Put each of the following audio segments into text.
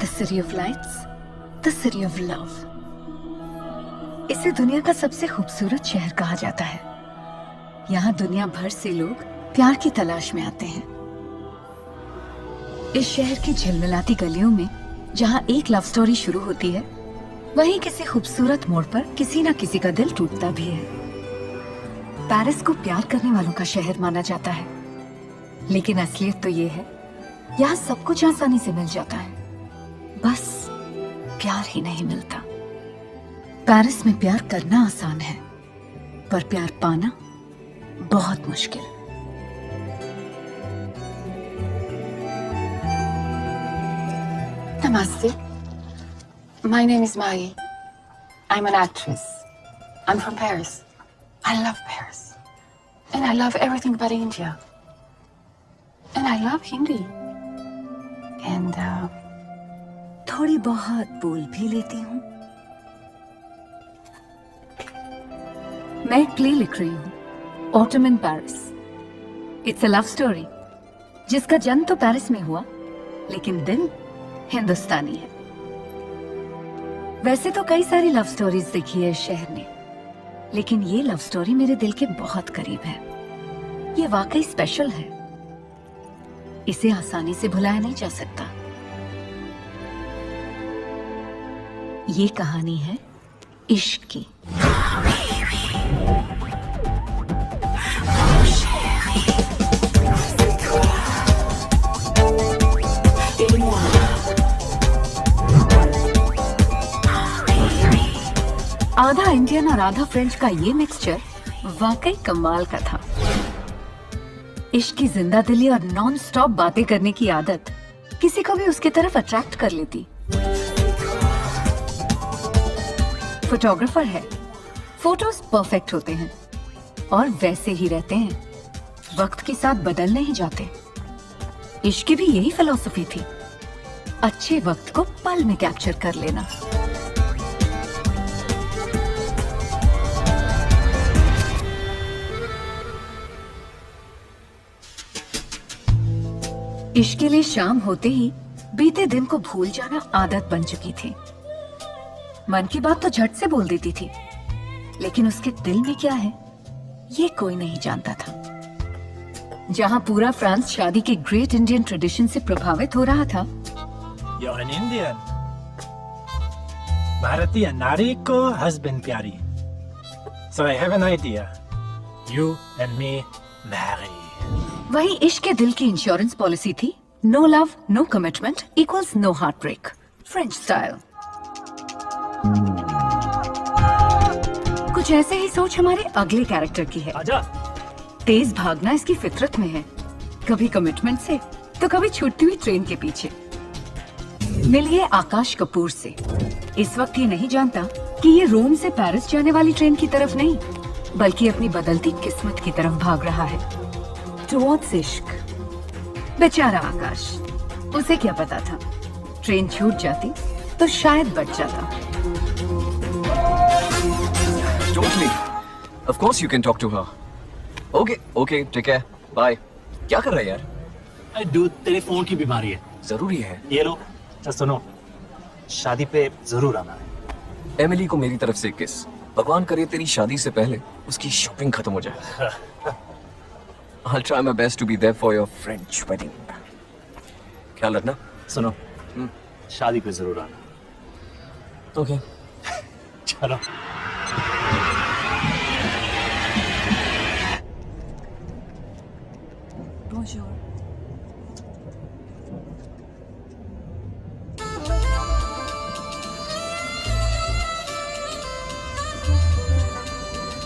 The city of lights, the city of love. इसे दुनिया का सबसे खूबसूरत शहर कहा जाता है। यहाँ दुनिया भर से लोग प्यार की तलाश में आते हैं। इस शहर की झिलमिलाती गलियों में जहाँ एक लव स्टोरी शुरू होती है, वहीं किसी खूबसूरत मोड़ पर किसी न किसी का दिल टूटता भी है। पेरिस को प्यार करने वालों का शहर माना जाता है, लेकिन असलियत तो ये है, यहाँ सब कुछ आसानी से मिल जाता है, बस प्यार ही नहीं मिलता। पेरिस में प्यार करना आसान है, पर प्यार पाना बहुत मुश्किल। Namaste. My name is Maggie. I'm an actress. I'm from Paris. I love Paris. And I love everything about India. And I love Hindi. And थोड़ी बहुत बोल भी लेती हूँ। मैं एक प्ले लिख रही हूँ, autumn in Paris. It's a love story जिसका जन्म तो पेरिस में हुआ, लेकिन दिल हिंदुस्तानी है। वैसे तो कई सारी लव स्टोरीज देखी है इस शहर ने, लेकिन ये लव स्टोरी मेरे दिल के बहुत करीब है। ये वाकई स्पेशल है, इसे आसानी से भुलाया नहीं जा सकता। ये कहानी है इश्क की। आधा इंडियन और आधा फ्रेंच का ये मिक्सचर वाकई कमाल का था। इश्क की जिंदा दिली और नॉन स्टॉप बातें करने की आदत किसी को भी उसकी तरफ अट्रैक्ट कर लेती। फोटोग्राफर है, फोटोज परफेक्ट होते हैं और वैसे ही रहते हैं, वक्त के साथ बदलने ही जाते। इश्क की भी यही फिलॉसफी थी, अच्छे वक्त को पल में कैप्चर कर लेना। इश्क के लिए शाम होते ही बीते दिन को भूल जाना आदत बन चुकी थी। मन की बात तो झट से बोल देती थी, लेकिन उसके दिल में क्या है ये कोई नहीं जानता था। जहां पूरा फ्रांस शादी के ग्रेट इंडियन ट्रेडिशन से प्रभावित हो रहा था, You're an Indian. भारतीय नारी को हस्बैंड प्यारी। So I have an idea. You and me marry. वही इश्क के दिल की इंश्योरेंस पॉलिसी थी, no love no commitment equals no heartbreak, French style. कुछ ऐसे ही सोच हमारे अगले कैरेक्टर की है। आजा। तेज भागना इसकी फितरत में है, कभी कमिटमेंट से तो कभी छूटती हुई ट्रेन के पीछे। मिलिए आकाश कपूर से। इस वक्त ये नहीं जानता कि ये रोम से पेरिस जाने वाली ट्रेन की तरफ नहीं, बल्कि अपनी बदलती किस्मत की तरफ भाग रहा है, टुवर्ड्स इश्क। बेचारा आकाश, उसे क्या पता था ट्रेन छूट जाती तो शायद बच जाता। Totally. Of course you can talk to her. Okay, take care. Bye. क्या कर रहा है यार? अरे डूड, तेरे फोन की बीमारी है। जरूरी है। ये लो, अच्छा सुनो, शादी पे जरूर आना है। एमिली को मेरी तरफ से किस। भगवान करे तेरी शादी से पहले उसकी शॉपिंग खत्म हो जाए। I'll try my best to be there for your French wedding. ख्याल रखना। सुनो, शादी पे जरूर आना। Okay. चलो। Bonjour.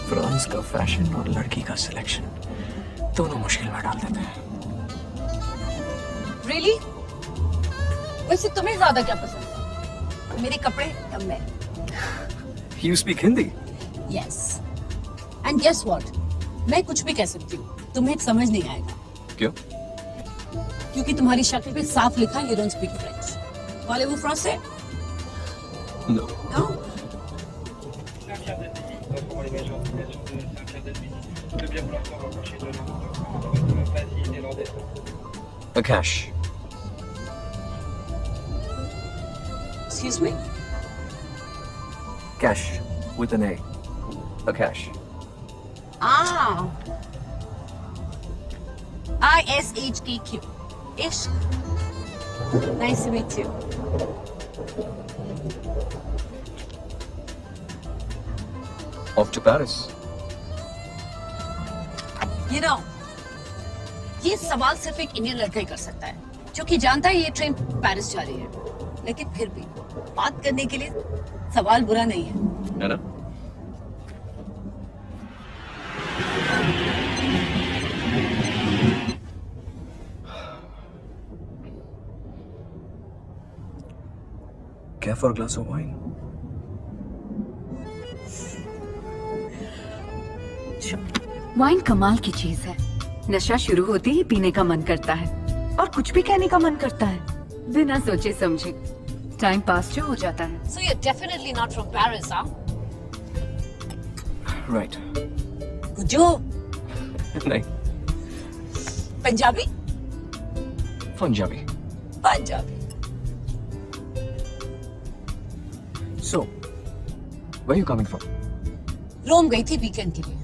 फ्रांस का फैशन और लड़की का सिलेक्शन दोनों मुश्किल में डाल देते हैं। Really? वैसे तुम्हें ज्यादा क्या पसंद है, मेरे कपड़े या मैं? You speak Hindi? Yes. And guess what? मैं कुछ भी कह सकती हूँ, तुम्हें समझ नहीं आएगा। क्यों? क्योंकि तुम्हारी शक्ल पे साफ लिखा है, you don't speak French. Parlez-vous français? No. No? A cash. Excuse me? Cash with an A. A cash. Ah. ISHKQ. Ish. Nice to meet you. Off to Paris. You know, ये सवाल सिर्फ एक इंडियन लड़का ही कर सकता है, जो कि जानता है ये ट्रेन पेरिस जा रही है। लेकिन फिर भी बात करने के लिए सवाल बुरा नहीं है। है ना? Care for a glass of wine? Wine कमाल की चीज है। नशा शुरू होते ही पीने का मन करता है और कुछ भी कहने का मन करता है, बिना सोचे समझे। टाइम पास जो हो जाता है। So you're definitely not from Paris, huh? Right. जो नहीं, Punjabi? Punjabi. Punjabi. So, where are you coming from? रोम गई थी वीकेंड के लिए।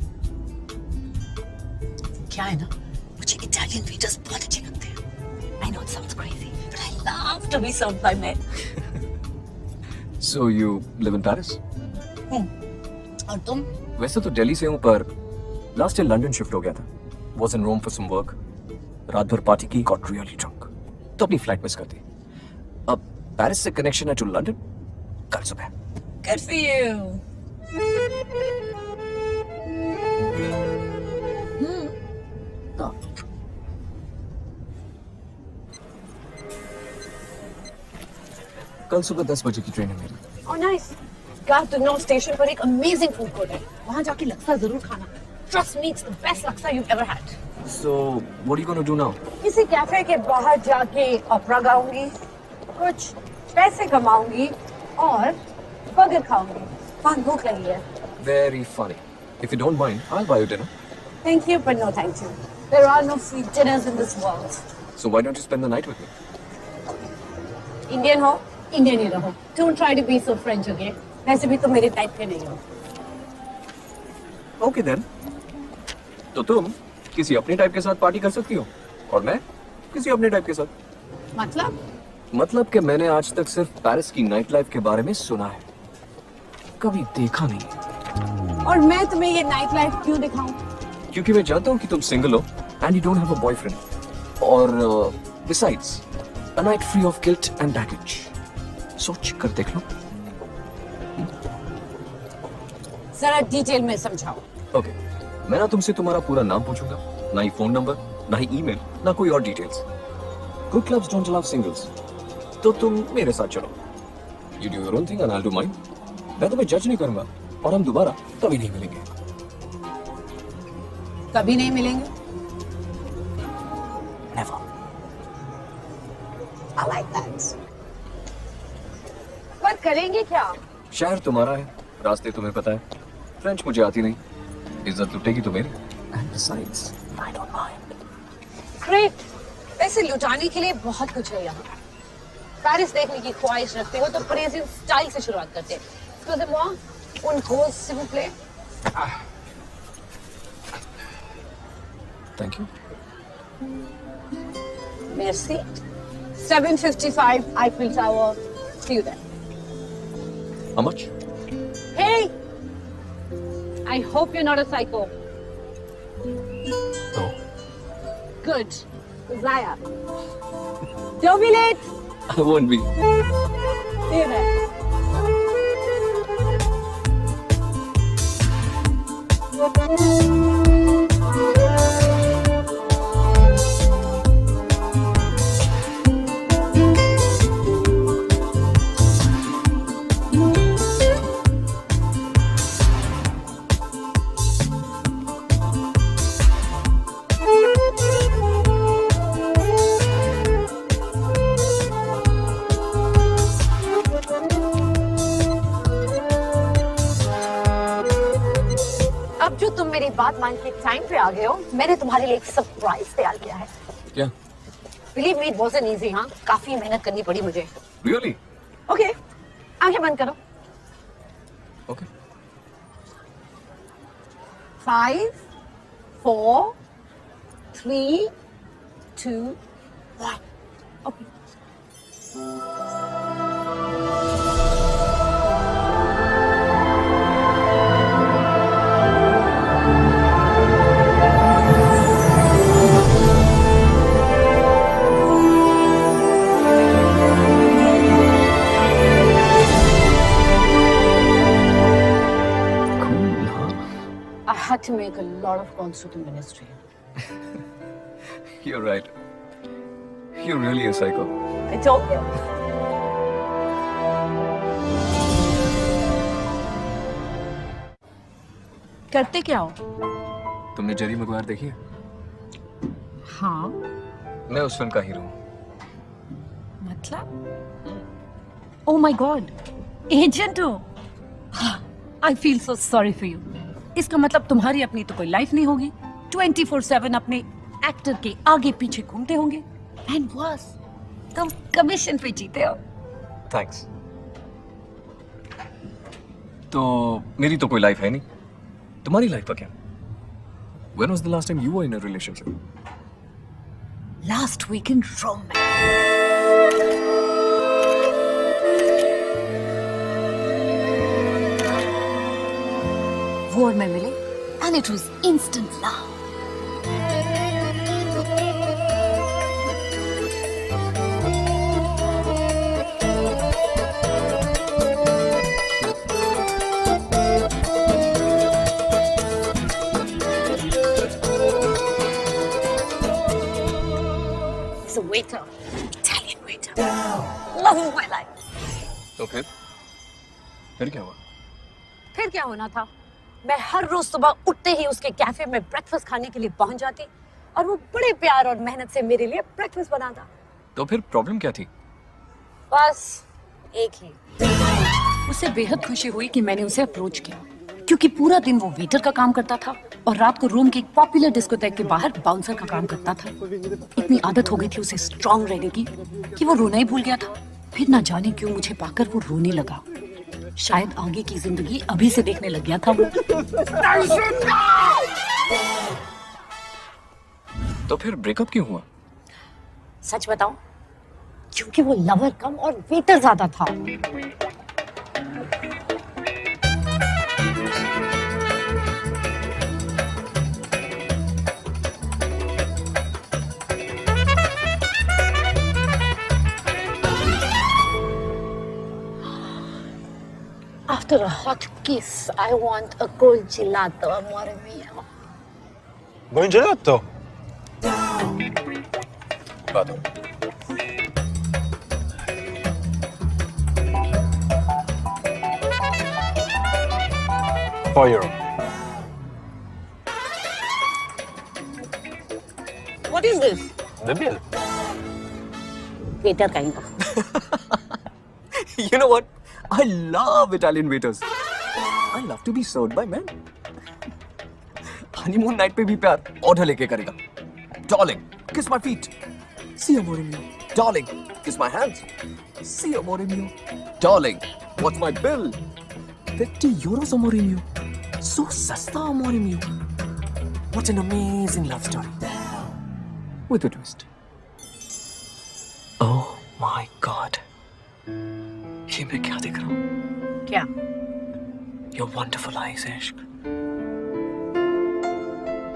क्या है ना, मुझे इटालियन वेटर्स बहुत अच्छे लगते हैं। I know it sounds crazy, but I love to be served by men. So you live in Paris? और तुम? वैसे तो दिल्ली से हूँ, पर लास्ट ईयर लंदन शिफ्ट हो गया था। Was in Rome for some work. रात भर पार्टी की, got really drunk. तो अपनी फ्लाइट मिस कर दी। अब पेरिस से कनेक्शन है टू लंदन कल सुबह। Good for you. कल सुबह 10 बजे की ट्रेन है मेरी। Oh nice. गार्डनर स्टेशन पर एक अमेजिंग फूड कोर्ट है। वहाँ जाके लक्सा जरूर खाना। Trust me, it's the best laksa you've ever had. So what are you going to do now? किसी कैफे के बाहर जाके ओपेरा गाऊंगी, कुछ पैसे कमाऊंगी और बर्गर खाऊंगी। बहुत भूख लगी है। Very funny. If you don't mind, I'll buy you dinner. Thank you, but no thank you. There are no free dinners in this world. So why don't you spend the night with me? Indian हो, Indian ही रहो. Don't try to be so French, okay? वैसे भी तुम मेरे type के नहीं हो। Okay then. तो तुम किसी अपने टाइप के साथ पार्टी कर सकती हो और मैं किसी अपने टाइप के साथ। मतलब कि मैंने आज तक सिर्फ पेरिस की नाइट लाइफ के बारे में सुना है, कभी देखा नहीं। और मैं तुम्हें ये नाइट लाइफ क्यों दिखाऊं? क्योंकि मैं जानता हूँ कि तुम सिंगल हो and you don't have a boyfriend, और besides a night free of guilt and baggage. सोच कर देख लो। जरा डिटेल में समझाओ। ओके, मैं ना तुमसे तुम्हारा पूरा नाम पूछूंगा, ना ही फोन नंबर, ना ही ईमेल, ना कोई और details. Good clubs don't allow singles. तो तुम मेरे साथ चलो। You do your own thing and I do mine. मैं तुम्हें जज नहीं करूंगा और हम दोबारा कभी नहीं मिलेंगे। कभी नहीं मिलेंगे? नेवर। I like that. पर करेंगे क्या? शहर तुम्हारा है, रास्ते तुम्हें पता है, फ्रेंच मुझे आती नहीं, इज्जत लुटेगी तो मेरी। And besides, I don't mind. Great. पैसे लुटाने के लिए बहुत कुछ है यहाँ। पेरिस देखने की ख्वाहिश रखते हो तो पारिसियन स्टाइल से शुरुआत करते हैं। Excusez-moi, une rose s'il vous plaît. Thank you. Merci. 755 Eiffel Tower. See you there. How much? Hey! I hope you're not a psycho. No. Good. Zaya. Don't be late. I won't be. See you there. अब जो तुम मेरी बात मान के time पे आ गए हो, मैंने तुम्हारे लिए एक सरप्राइज तैयार किया है। क्या? Believe me, it wasn't easy, हाँ? काफी मेहनत करनी पड़ी मुझे। Really? Okay, बंद करो। Okay 5 4 3 2 1 okay. I had to make a lot of calls to the ministry. You're right. You're really a psycho. I told you. करते क्या हो? तुमने जेरी मैगवायर देखी है? हाँ, मैं उस फिल्म का हीरो हूँ। मतलब? Oh my God, एजेंट हो? I feel so sorry for you. इसका मतलब तुम्हारी अपनी तो कोई लाइफ नहीं होगी। 24/7 अपने एक्टर के आगे पीछे घूमते होंगे। And worse, तुम कमीशन पे जीते हो। थैंक्स। तो मेरी तो कोई लाइफ है नहीं। तुम्हारी लाइफ का क्या? When was the last time you were in a relationship? Last weekend romance. वो और मैं मिले and it was instant love. He's a waiter, Italian waiter. Love of my life. तो फिर क्या हुआ? फिर क्या होना था? मैं हर रोज सुबह उठते ही उसके कैफे में ब्रेकफास्ट खाने के लिए पहुंच जाती और वो बड़े प्यार और मेहनत से मेरे लिए ब्रेकफास्ट बनाता। तो फिर प्रॉब्लम क्या थी? बस एक ही। उसे बेहद खुशी हुई कि मैंने उसे अप्रोच किया, क्योंकि पूरा दिन वो वेटर का काम करता था और रात को रोम के एक पॉपुलर डिस्कोथेक के बाहर बाउंसर का काम करता था। इतनी आदत हो गई थी उसे स्ट्रांग रहने की कि वो रोना ही भूल गया था। फिर ना जाने क्यों मुझे पाकर वो रोने लगा। शायद आगे की जिंदगी अभी से देखने लग गया था वो। तो फिर ब्रेकअप क्यों हुआ? सच बताऊं, क्योंकि वो लवर कम और वेटर ज्यादा था। After a hot kiss, I want a cold gelato, amore mio. Buon gelato. Vado. €4. What is this? The bill. Waiter kind of. You know what? I love Italian waiters. I love to be served by men. Honeymoon night पे भी प्यार order लेके करेगा। Darling, kiss my feet. See amore mio. Darling, kiss my hands. See amore mio. Darling, what's my bill? €50 amore mio. So sasta amore mio. What an amazing love story. With a twist. Oh my God. ये मैं क्या देख रहा हूँ? क्या? Your wonderful eyes, इश्क।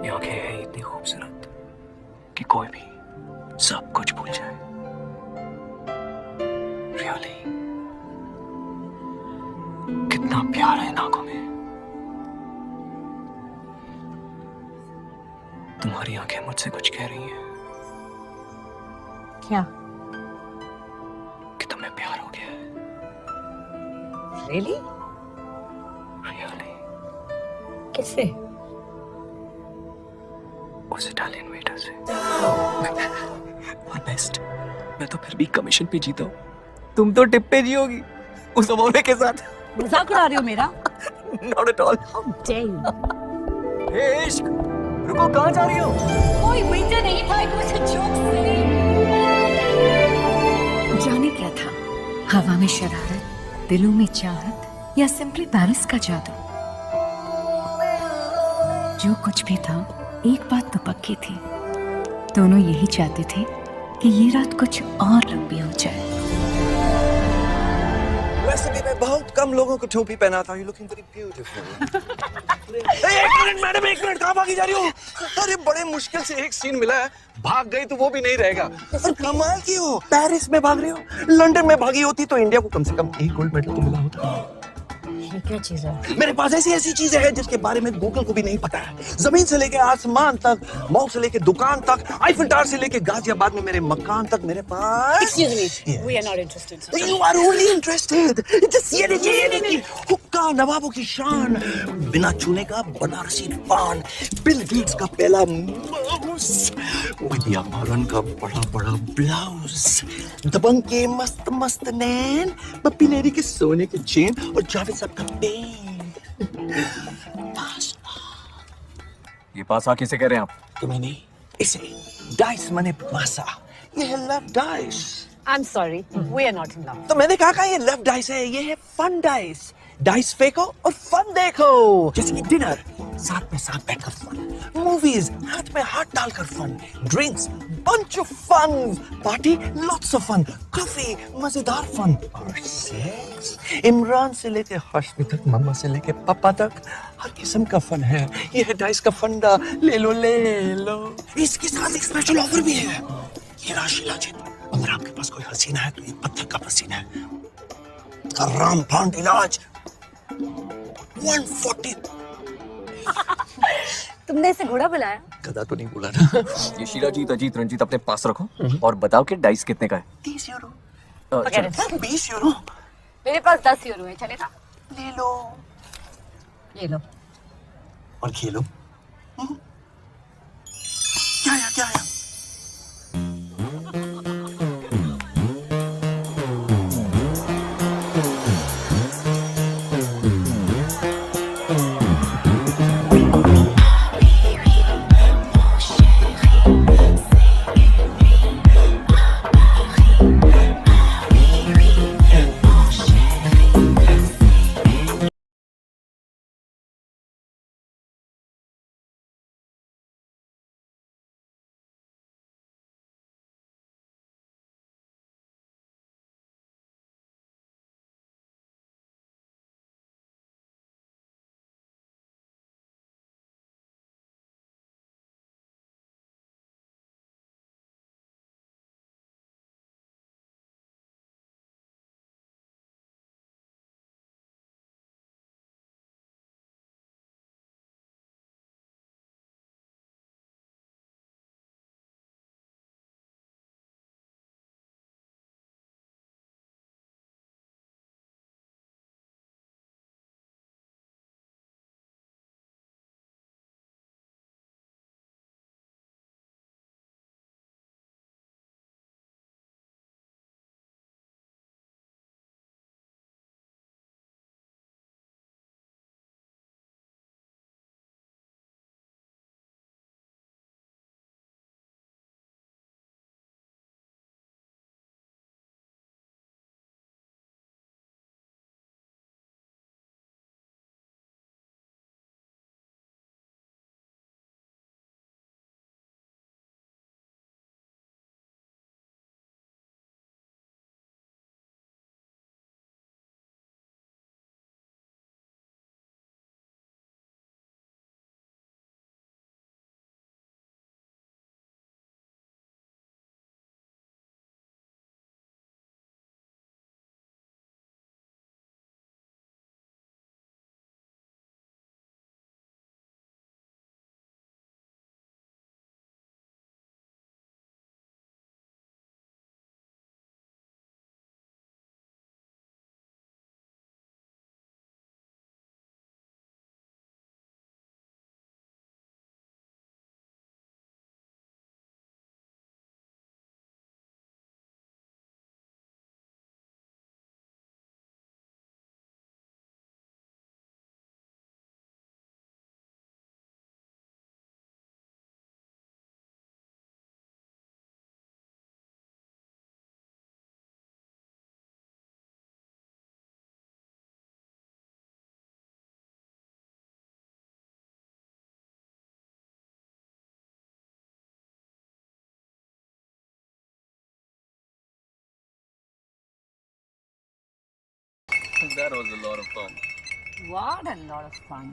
ये आंखें हैं इतनी खूबसूरत कि कोई भी सब कुछ भूल जाए। Really? कितना प्यार है इन आंखों में। तुम्हारी आंखें मुझसे कुछ कह रही हैं। क्या? कि तुम्हें प्यार हो गया है। Really? Really? किससे? उस इटालियन वेटर से। और बेस्ट, मैं तो फिर भी कमीशन पे जीता हूँ। तुम तो टिप पे जियोगी उस अमोरे के साथ। मजाक उड़ा रहे हो मेरा? Not at all. How dare you? हे इश्क, रुको, कहाँ जा रही हो? कोई वेटर नहीं था, it was a joke, silly. जाने क्या था, हवा में शरारत, दिलों में चाहत या सिंपली पेरिस का जादू? जो कुछ भी था, एक बात तो पक्की थी, दोनों यही चाहते थे कि ये रात कुछ और लंबी हो जाए। वैसे भी मैं बहुत कम लोगों को टोपी पहनाता हूँ। You looking very beautiful. एक मिनट मैडम, एक मिनट, कहाँ भागी जा रही हो? अरे बड़े मुश्किल से एक सीन मिला है, भाग गई तो वो भी नहीं रहेगा। और कमाल की हो, पेरिस में भाग रही हो, लंदन में भागी होती तो इंडिया को कम से कम एक गोल्ड मेडल तो मिला होता। ये क्या चीज है? मेरे पास ऐसी ऐसी चीजें हैं जिसके बारे में गूगल को भी नहीं पता है। जमीन से लेके आसमान तक, मॉल से लेके दुकान तक, आईफिल टावर से लेके गाजियाबाद में मेरे मकान तक मेरे पास। Excuse me, we are not interested. Sir. You are only interested. Just ये देखिए, हुक्का, नवाबों की शान, बिना चूने का बनारसी पान, बिल गेट्स का पहला माउस, विद्या बालन का बड़ा बड़ा ब्लाउज, दबंग के मस्त मस्त नैन, पप्पी लेडी के सोने की चेन और जावेद साहब का पेन। ये पासा किसे कह रहे हैं आप? तुम्हें नहीं, इसे डाइस माने पासा। ये है love dice. I'm sorry, we are not in love. तो मैंने कहा ये लव डाइस है, ये है फन डाइस। डाइस फेंको और फन देखो। जैसे कि डिनर, साथ में साथ बैठकर फन, मूवीज, हाथ में हाथ डालकर fun, drinks, bunch of fun, party, lots of fun, coffee, मजेदार फन, और सेक्स, इमरान से लेके हाशमी तक, मम्मा से लेके पापा तक, हर किस्म का फन है। ये है डाइस का फंडा, ले लो ले लो। इसके साथ एक स्पेशल ऑफर भी है। ये राशिला जी, अगर आपके पास कोई हसीना है तो ये पत्थर का पसीना है। रामबाण इलाज 140। तुमने इसे घोड़ा बुलाया? गधा तो नहीं बोला ना। ये शीलाजीत, अजीत, रंजीत अपने पास रखो और बताओ कि डाइस कितने का है। 30 यूरो। Forget it. 20 यूरो। मेरे पास 10 यूरो है, चलेगा? ले लो ये लो। और खेलो। क्या है? That was a lot of fun. What a lot of fun.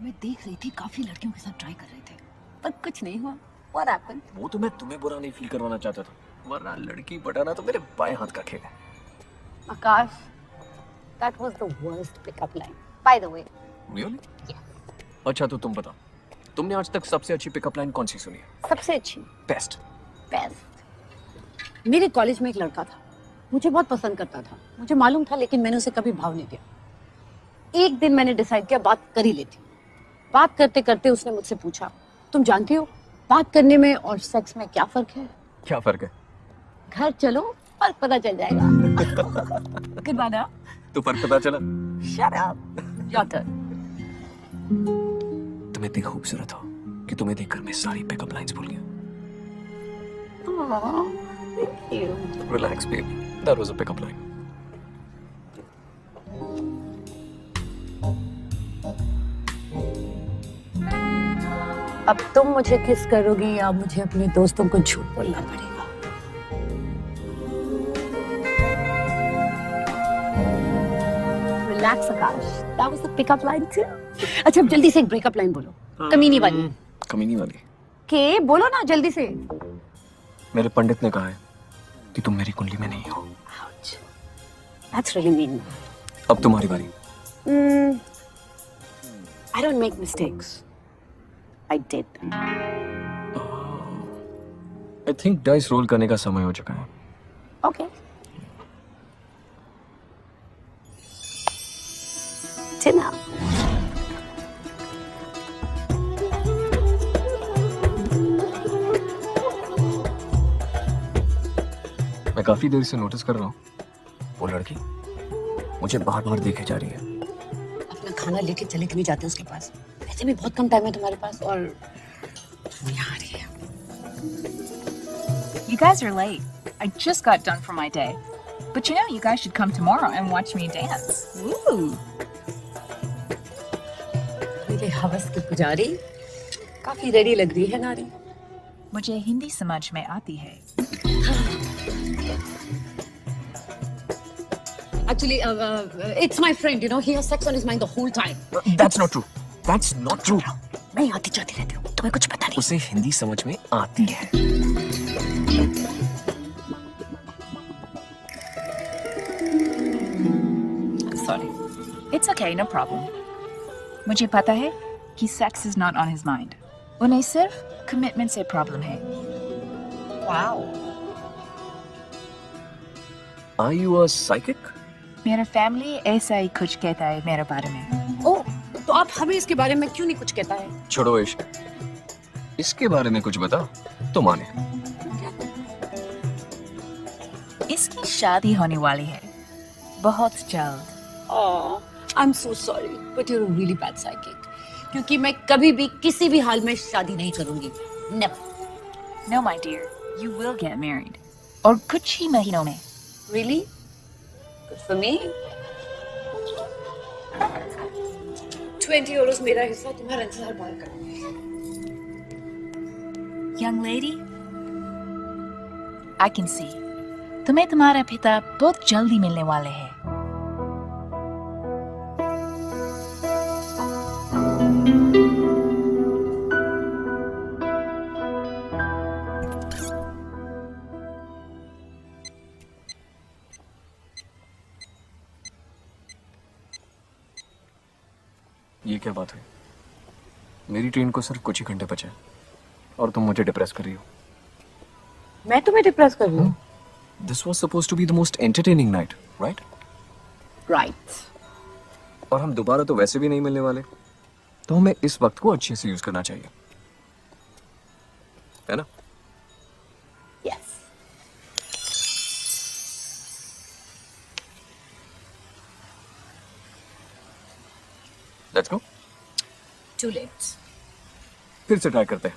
मैं देख रही थी काफी लड़कियों के साथ ट्राई कर रहे थे पर कुछ नहीं हुआ. What happened? वो तो मैं तुम्हें बुरा नहीं फील करवाना चाहता था, वरना लड़की पटाना तो मेरे बाएं हाथ का खेल है. Akash, that was the worst pickup line. By the way. Really? अच्छा तो तुम बताओ, तुमने आज तक सबसे अच्छी पिकअप लाइन कौन सी सुनी है? सबसे अच्छी. बेस्ट. बेस्ट. मेरे कॉलेज में एक लड़का था, मुझे बहुत पसंद करता था, मुझे मालूम था, लेकिन मैंने उसे कभी भाव नहीं दिया. एक दिन मैंने डिसाइड किया बात कर ही लेती. बात करते करते उसने मुझसे पूछा, तुम जानती हो बात करने में और सेक्स में क्या फर्क है? क्या फर्क है? घर चलो फर्क पता चल जाएगा. Good one, huh? तो फर्क पता चला? Shut up. Your turn. तुम इतनी खूबसूरत हो कि तुम्हें देखकर मैं सारी पिकअप लाइंस भूल गया. Oh, thank you. Relax, baby. That was a pickup line. अब तुम मुझे किस करोगी या मुझे अपने दोस्तों को झूठ बोलना पड़ेगा? Relax, Akash. That was the pickup line too. अच्छा अब जल्दी से एक ब्रेकअप लाइन बोलो. कमीनी वाली. कमीनी वाली. के बोलो ना जल्दी से. मेरे पंडित ने कहा है कि तुम मेरी कुंडली में नहीं हो. Ouch. That's really mean. अब तुम्हारी बारी. I don't make mistakes. I did. I think dice role करने का समय हो चुका है. Okay. Dinner. मैं काफी देर से नोटिस कर रहा हूँ, वो लड़की मुझे बार बार देखे जा रही है. अपना खाना लेके चले क्यों नहीं जाते उसके पास? वैसे भी बहुत कम टाइम है तुम्हारे पास और वो यहाँ आ रही है. You guys are late. I just got done for my day. But you know, you guys should come tomorrow and watch me dance. Ooh. मेरे हवस की पुजारी काफी रेडी लग रही है नारी. मुझे हिंदी समझ में आती है. Actually, it's my friend. You know, he has sex on his mind the whole time. That's not true. That's not true. मैं आती जाती रहती हूँ. तुम्हें कुछ पता नहीं. उसे हिंदी समझ में आती है. Sorry. It's okay, no problem. मुझे पता है कि sex is not on his mind. उन्हें सिर्फ commitment से problem है. Wow. Are you a psychic? मेरा family ऐसा ही कुछ कहता है मेरे बारे में. Oh, तो आप हमें इसके बारे में क्यों नहीं कुछ कहता है? छोड़ो इश्क. इसके बारे में कुछ बता तो माने. इसकी शादी होने वाली है. बहुत जल्द. Oh, I'm so sorry, but you're a really bad psychic. क्योंकि मैं कभी भी किसी भी हाल में शादी नहीं करूंगी. Never. No, my dear. You will get married. और कुछ ही महीनों में. Really? Good for me. 20 euros मेरा हिस्सा, तुम्हारा इंतजार बाहर करूंगी. Young lady, I can see. तुम्हें तुम्हारा पिता बहुत जल्दी मिलने वाले हैं. ये क्या बात है? मेरी ट्रेन को सिर्फ कुछ ही घंटे बचे हैं और तुम मुझे डिप्रेस कर रही हो. मैं तुम्हें डिप्रेस कर रही हूँ. This was supposed to be the most entertaining night, right? Right. और हम दोबारा तो वैसे भी नहीं मिलने वाले, तो हमें इस वक्त को अच्छे से यूज करना चाहिए, है ना? Yes. Let's go. Too late. फिर से ट्राई करते हैं.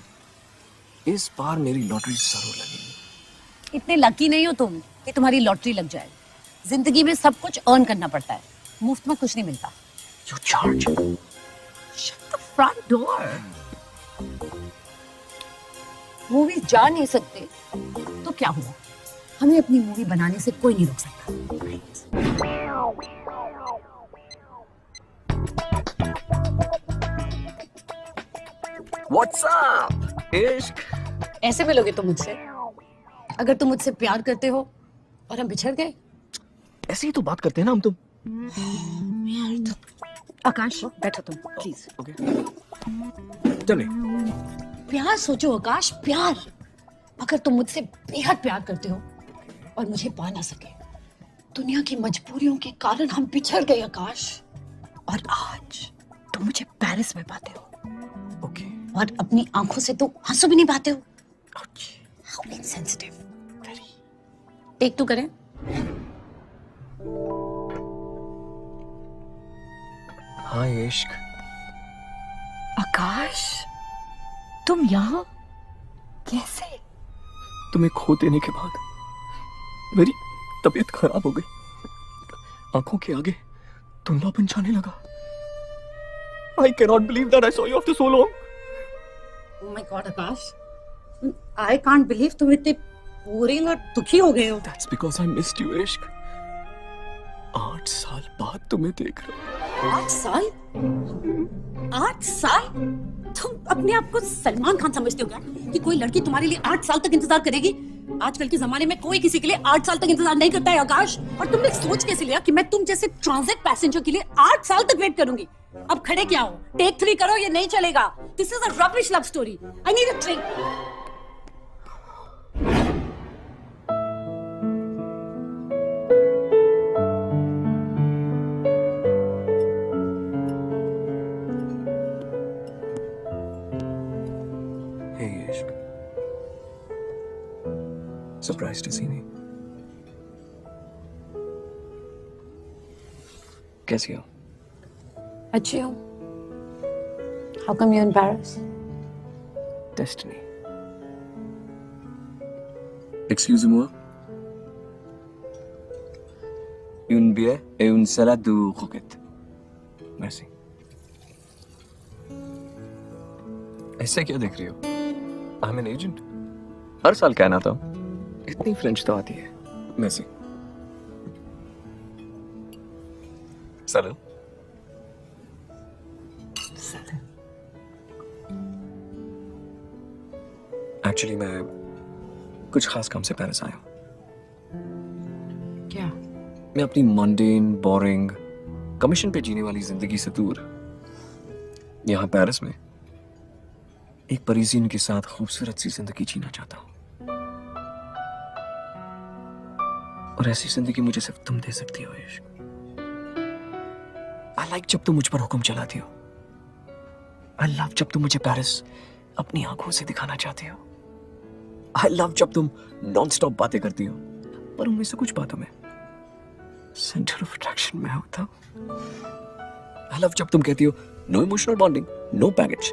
इस बार मेरी लॉटरी जरूर लगेगी. इतने लकी नहीं हो तुम कि तुम्हारी लॉटरी लग जाए. जिंदगी में सब कुछ अर्न करना पड़ता है. मुफ्त में कुछ नहीं मिलता. You charge. Shut the front door. Movies जा नहीं सकते तो क्या हुआ? हमें अपनी मूवी बनाने से कोई नहीं रोक सकता. Right? What's up? इश्क। ऐसे मिलोगे तुम मुझसे? अगर तुम मुझसे प्यार करते हो और हम बिछड़ गए? ऐसे ही तो बात करते हैं ना हम तुम। आकाश बैठो तुम प्लीज। ओके। चले। प्यार सोचो आकाश, प्यार। अगर तुम मुझसे बेहद प्यार करते हो और मुझे पा ना सके, दुनिया की मजबूरियों के कारण हम बिछड़ गए आकाश, और आज तुम मुझे पेरिस में पाते हो ओके। और अपनी आंखों से तो आंसू भी नहीं पाते हो। How insensitive. टेक 2 करें? हाँ इश्क। आकाश, तुम यहाँ कैसे? तुम्हें खो देने के बाद मेरी तबीयत खराब हो गई। आंखों के आगे धुंधलापन छाने लगा। I cannot believe that I saw you after so long. Oh my God, Akash, I can't believe तुम इतने बोरिंग और दुखी हो गए हो। That's because I missed you, इश्क। 8 साल बाद तुम्हें देख रहा हूँ। 8 साल? 8 साल? तुम अपने आप को सलमान खान समझते हो क्या कि कोई लड़की तुम्हारे लिए 8 साल तक इंतजार करेगी? आजकल के जमाने में कोई किसी के लिए 8 साल तक इंतजार नहीं करता है आकाश। और तुमने सोच कैसे लिया कि मैं तुम जैसे ट्रांजिट पैसेंजर के लिए 8 साल तक वेट करूंगी? अब खड़े क्या हो? टेक 3 करो, ये नहीं चलेगा। This is a rubbish love story. I need a drink. Hey इश्क। Surprised to see me। कैसी हो? अच्छी हो? How come you're in Paris? Destiny। Excusez-moi। Une bière et une salade de croquettes। Merci। ऐसे क्या देख रही हो? I'm an agent। हर साल कहना था। इतनी फ्रेंच तो आती है। Merci। Salut। एक्चुअली मैं कुछ खास काम से पेरिस आया हूँ। क्या? मैं अपनी मंडेन, बोरिंग, कमीशन पे जीने वाली जिंदगी से दूर यहाँ पेरिस में एक परिजीन के साथ खूबसूरत सी जिंदगी जीना चाहता हूँ। और ऐसी जिंदगी मुझे सिर्फ तुम दे सकती हो इश्क। आई लाइक जब तुम मुझ पर हुक्म चलाती हो। आई लव जब तुम मुझे पेरिस अपनी आंखों से दिखाना चाहती हो। आई लव जब तुम नॉन स्टॉप बातें करती हो, पर उनमें से कुछ बातों में सेंटर ऑफ अट्रैक्शन मैं होता हूं। आई लव जब तुम कहती हो no emotional bonding, no baggage.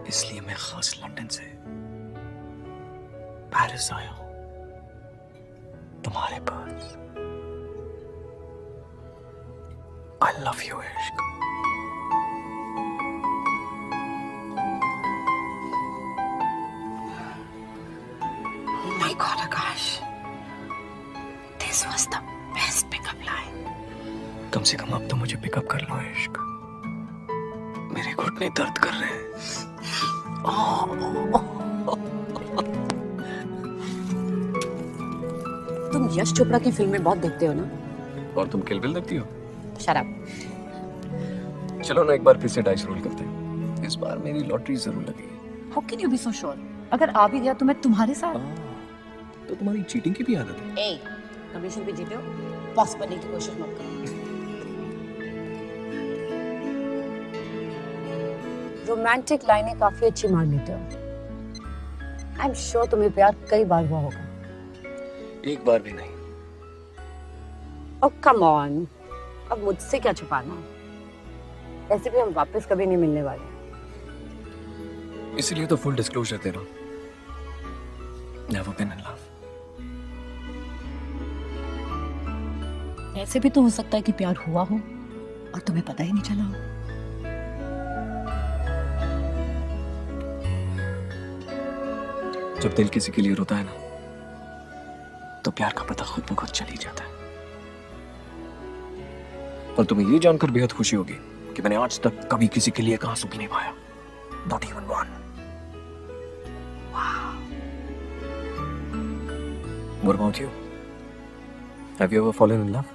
इसलिए मैं खास लंदन से पेरिस आया हूं तुम्हारे पास। I love you Ishq. My God, Akash. This was the best pickup line. कम से कम अब तो मुझे पिकअप कर लो इश्क। मेरे घुटने दर्द कर रहे हैं। तुम यश चोपड़ा की फिल्में बहुत देखते हो ना? और तुम किल बिल देखती हो? शराब। चलो ना एक बार फिर से डाइस रोल करते हैं। इस बार मेरी लॉटरी जरूर लगेगी। How can you be so sure? अगर आ भी गया तो मैं तुम्हारे साथ। तो तुम्हारी चीटिंग की भी आदत है? ए, कमीशन पे जीते हो, बॉस बनने की कोशिश मत करो। रोमांटिक लाइनें काफी अच्छी मार लेते हो। आई एम श्योर तुम्हें प्यार कई बार हुआ होगा। एक बार भी नहीं। ओह कम ऑन, अब मुझसे क्या छुपाना? ऐसे भी हम वापस कभी नहीं मिलने वाले। इसलिए तो फुल डिस्क्लोजर दे रहा हूं। Never been in love। ऐसे भी तो हो सकता है कि प्यार हुआ हो और तुम्हें पता ही नहीं चला हो। जब दिल किसी के लिए रोता है ना, तो प्यार का पता खुद ब खुद चल ही जाता है। पर तुम्हें ये जानकर बेहद खुशी होगी कि मैंने आज तक कभी किसी के लिए एक आंसू भी नहीं बहाया। Not even one. Wow. What about you? Have you ever fallen in love?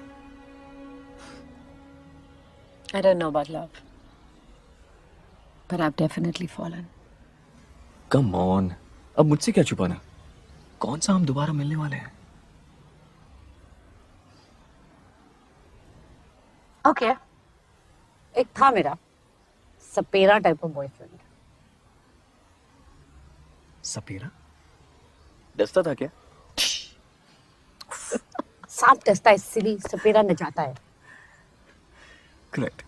I don't know about love, but I've definitely fallen. Come on. अब मुझसे क्या छुपाना? कौन सा हम दोबारा मिलने वाले हैं? ओके एक था मेरा सपेरा टाइप ऑफ बॉयफ्रेंड। सपेरा? डसता था क्या? सांप डसता है इसीलिए सपेरा न जाता है। करेक्ट।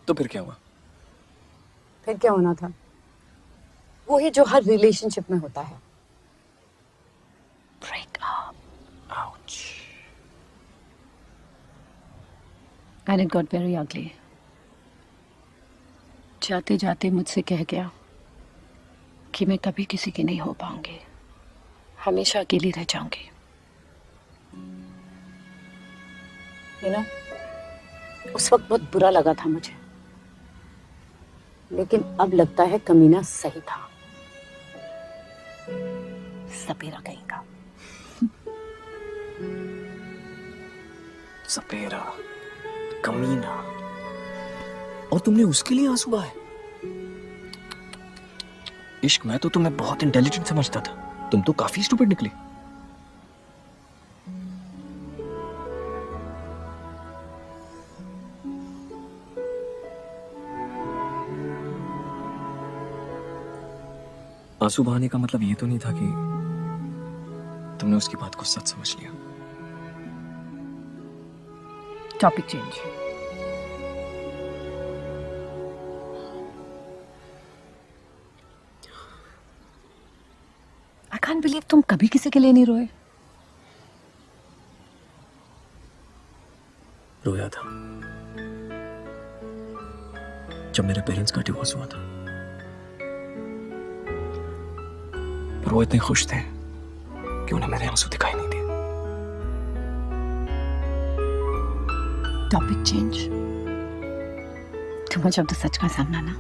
तो फिर क्या हुआ? फिर क्या होना था? वही जो हर रिलेशनशिप में होता है, breakup. Ouch. And it got very ugly. जाते जाते मुझसे कह गया कि मैं कभी किसी की नहीं हो पाऊंगी, हमेशा अकेली रह जाऊंगी। You know, उस वक्त बहुत बुरा लगा था मुझे, लेकिन अब लगता है कमीना सही था। सपेरा कहीं का। सपेरा, कमीना, और तुमने उसके लिए आंसू बहाए? इश्क में तो तुम्हें बहुत इंटेलिजेंट समझता था, तुम तो काफी स्टूपिड निकली। आंसू बहाने का मतलब ये तो नहीं था कि तुमने उसकी बात को सच समझ लिया। Topic change. I can't believe तुम कभी किसी के लिए नहीं रोए। रोया था जब मेरे पेरेंट्स का डिवोर्स हुआ था, पर वो इतने खुश थे कि उन्हें मेरे आंसू दिखाई नहीं दिए। Topic change. Too much of the such का सामना ना।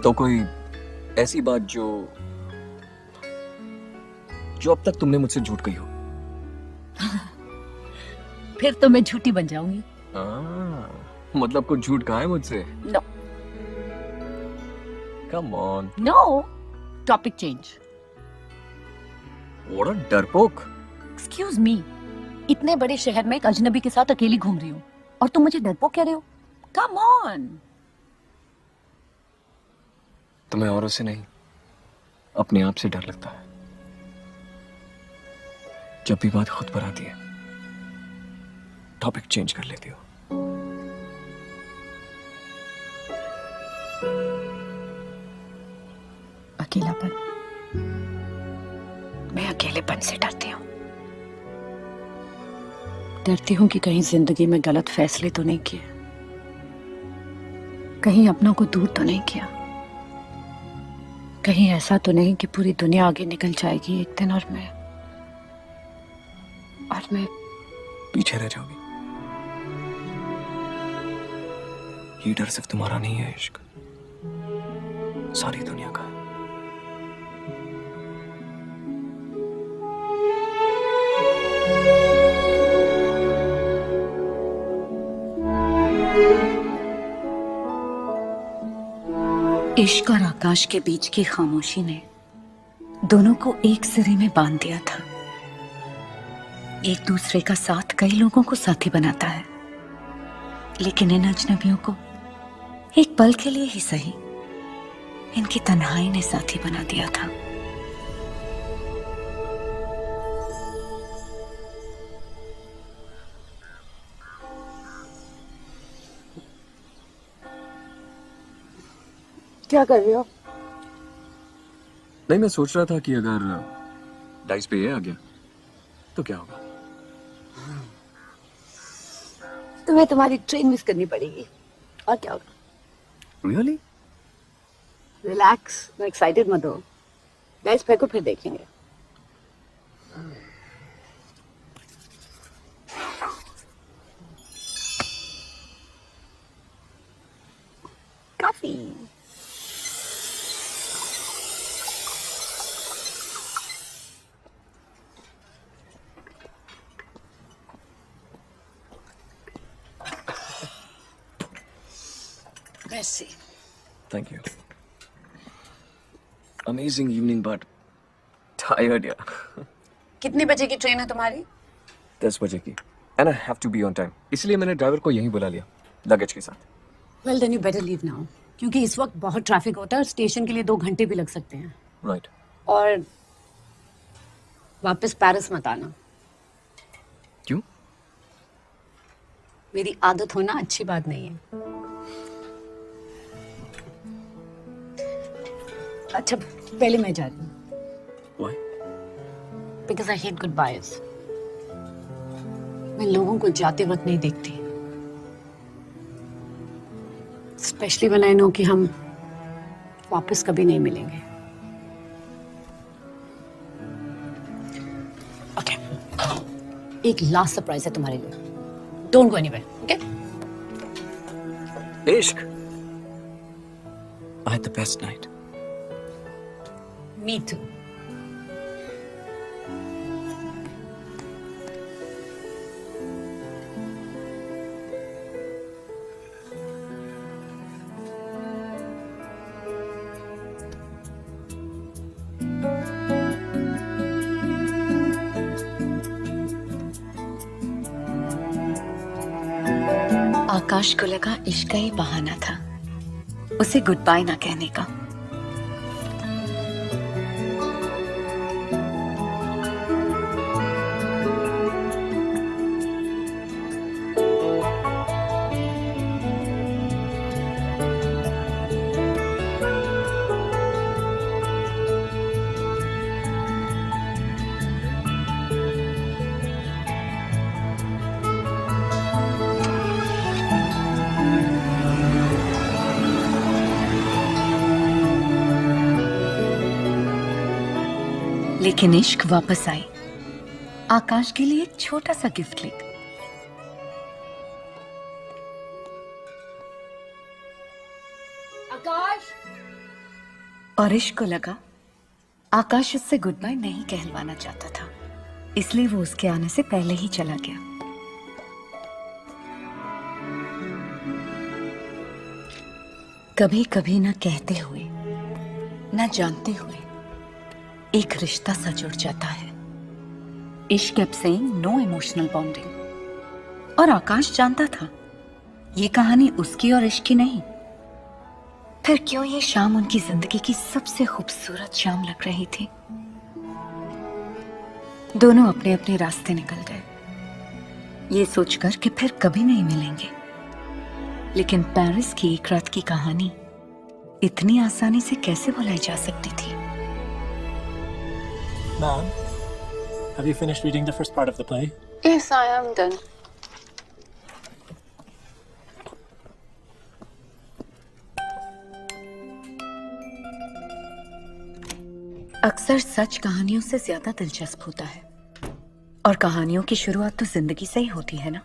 तो कोई ऐसी बात जो अब तक तुमने मुझसे झूठ कही हो? फिर तो मैं झूठी बन जाऊंगी। मतलब कुछ झूठ कहा है मुझसे? No come on. No topic change. What a डरपोक। एक्सक्यूज मी, इतने बड़े शहर में एक अजनबी के साथ अकेली घूम रही हूँ और तुम मुझे डरपोक कह रहे हो? Come on. तुम्हें औरों से नहीं, अपने आप से डर लगता है। जब भी बात खुद पर आती है, टॉपिक चेंज कर लेती हो। अकेलापन। मैं अकेलेपन से डरती हूँ। डरती हूँ कि कहीं जिंदगी में गलत फैसले तो नहीं किए, कहीं अपनों को दूर तो नहीं किया, कहीं ऐसा तो नहीं कि पूरी दुनिया आगे निकल जाएगी एक दिन और मैं पीछे रह जाओगी। ये डर सिर्फ तुम्हारा नहीं है इश्क, सारी दुनिया का है। इश्क और आकाश के बीच की खामोशी ने दोनों को एक सिरे में बांध दिया था। एक दूसरे का साथ कई लोगों को साथी बनाता है, लेकिन इन अजनबियों को एक पल के लिए ही सही इनकी तन्हाई ने साथी बना दिया था। क्या कर रहे हो? नहीं, मैं सोच रहा था कि अगर डाइस पे ये आ गया तो क्या होगा। तुम्हें तुम्हारी ट्रेन मिस करनी पड़ेगी और क्या होगा। रियली? रिलैक्स, एक्साइटेड मत हो। गाइस फेंको फिर देखेंगे। काफी वैसे Thank you. Amazing evening, but tired, yeah. कितने बजे की ट्रेन है तुम्हारी? 10 बजे की. And I have to be on time. इसलिए मैंने ड्राइवर को यहीं बुला लिया, लगेज के साथ. Well then you better leave now, क्योंकि इस वक्त बहुत ट्रैफिक होता है और स्टेशन के लिए 2 घंटे भी लग सकते हैं। Right. और वापस पेरिस मत आना। क्यों? मेरी आदत होना अच्छी बात नहीं है। अच्छा पहले मैं जा रही हूँ। Why? Because I hate goodbyes. मैं लोगों को जाते वक्त नहीं देखती, स्पेशली when I know कि हम वापस कभी नहीं मिलेंगे। Okay. एक लास्ट सरप्राइज है तुम्हारे लिए। Don't go anywhere, okay? Ishq. I had the best night. Me too. आकाश को लगा इश्क का ही बहाना था उसे गुड बाय ना कहने का। लेकिन इश्क वापस आई, आकाश के लिए एक छोटा सा गिफ्ट लेकर। आकाश। और इश्क को लगा आकाश उससे गुड बाय नहीं कहलवाना चाहता था, इसलिए वो उसके आने से पहले ही चला गया। कभी कभी ना कहते हुए ना जानते हुए एक रिश्ता सा जुड़ जाता है। इश्क kept saying no emotional bonding, और आकाश जानता था ये कहानी उसकी और इश्क की नहीं। फिर क्यों ये शाम उनकी जिंदगी की सबसे खूबसूरत शाम लग रही थी। दोनों अपने अपने रास्ते निकल गए, ये सोचकर कि फिर कभी नहीं मिलेंगे। लेकिन पेरिस की एक रात की कहानी इतनी आसानी से कैसे भुलाई जा सकती थी। Mom, have you finished reading the first part of the play? Yes, I am done. अक्सर सच कहानियों से ज्यादा दिलचस्प होता है, और कहानियों की शुरुआत तो जिंदगी से ही होती है ना।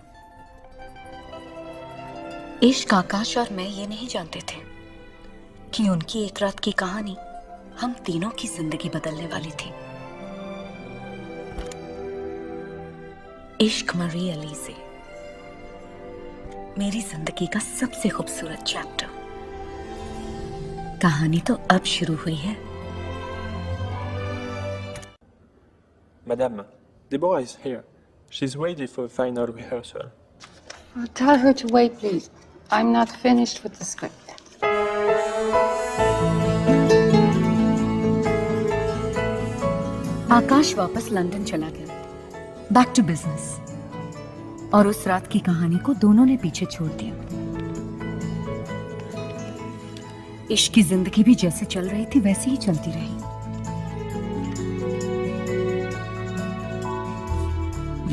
इश्क, आकाश और मैं ये नहीं जानते थे कि उनकी एक रात की कहानी हम तीनों की जिंदगी बदलने वाली थी। इश्क मरी अलीज़े, मेरी जिंदगी का सबसे खूबसूरत चैप्टर। कहानी तो अब शुरू हुई है। Madame, Deborah is here. She's ready for final rehearsal. Tell her to wait, please. I'm not finished with the script. आकाश वापस लंदन चला गया, बैक टू बिजनेस, और उस रात की कहानी को दोनों ने पीछे छोड़ दिया। इश्क की जिंदगी भी जैसे चल रही थी वैसे ही चलती रही।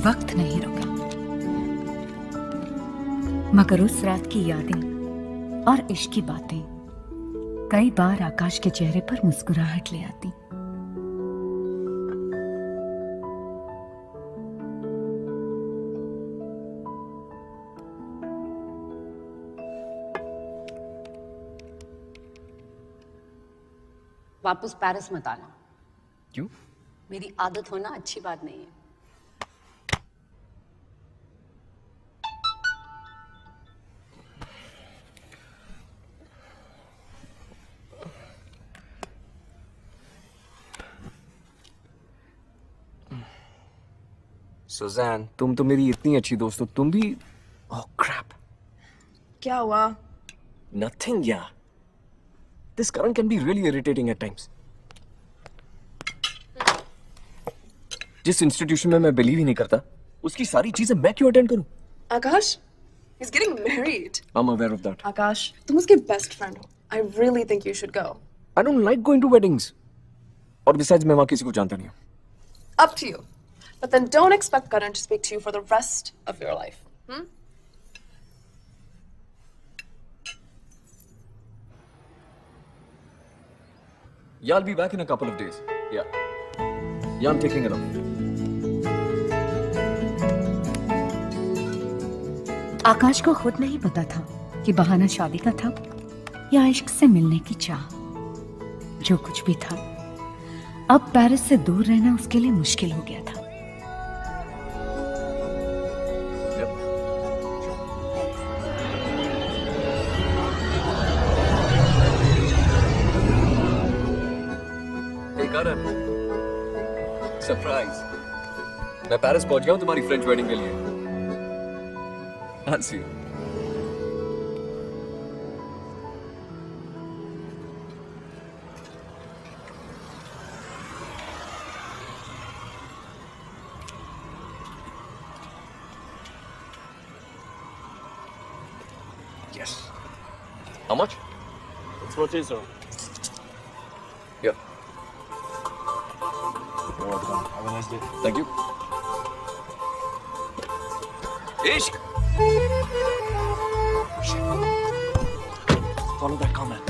वक्त नहीं रुका। मगर उस रात की यादें और इश्क की बातें कई बार आकाश के चेहरे पर मुस्कुराहट ले आती। वापस पेरिस मत आना। क्यों? मेरी आदत होना अच्छी बात नहीं है। सुजैन, तुम तो मेरी इतनी अच्छी दोस्त हो, तुम भी। ओह क्रैप। क्या हुआ? Nothing, yeah. This current can be really irritating at times. जिस इंस्टीट्यूशन में मैं बिलीव ही नहीं करता, उसकी सारी चीजें मैं क्यों अटेंड करूं? Akash, he's getting married. I'm aware of that. Akash, तुम उसके best friend हो. I really think you should go. I don't like going to weddings. और besides, मैं वहां किसी को जानता नहीं हूं. Up to you. But then don't expect Karan to speak to you for the rest of your life. Yeah, I'll be back in a couple of days. Yeah. Yeah, I'm taking it off. आकाश को खुद नहीं पता था कि बहाना शादी का था या इश्क से मिलने की चाह। जो कुछ भी था, अब पेरिस से दूर रहना उसके लिए मुश्किल हो गया था। सरप्राइज, मैं पेरिस पहुंच गया हूं तुम्हारी फ्रेंच वेडिंग के लिए। I'll see you. Yes. How much? It's what is, sir. Yeah. You're welcome. Have a nice day. Thank you. Ishq! Follow that comment.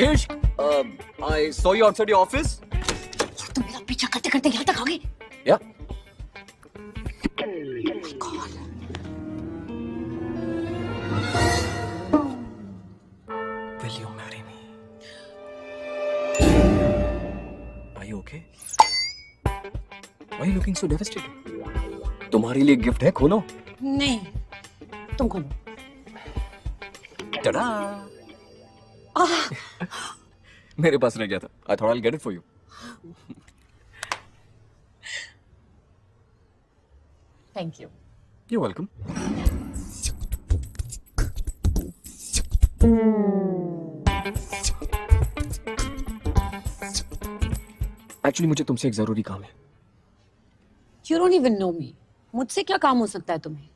Ishq, I saw you outside your office. तुम मेरा पीछा करते करते यहाँ तक आ गए? Yeah. Will you marry me? Are you okay? Why are you looking so devastated? तुम्हारे लिए गिफ्ट है, खोलो। नहीं, तुम खोलो। Ta-da! मेरे पास रह गया था। I thought I'll get it for you. Thank you. You're welcome. Actually, मुझे तुमसे एक जरूरी काम है। You don't even know me. मुझसे क्या काम हो सकता है तुम्हें?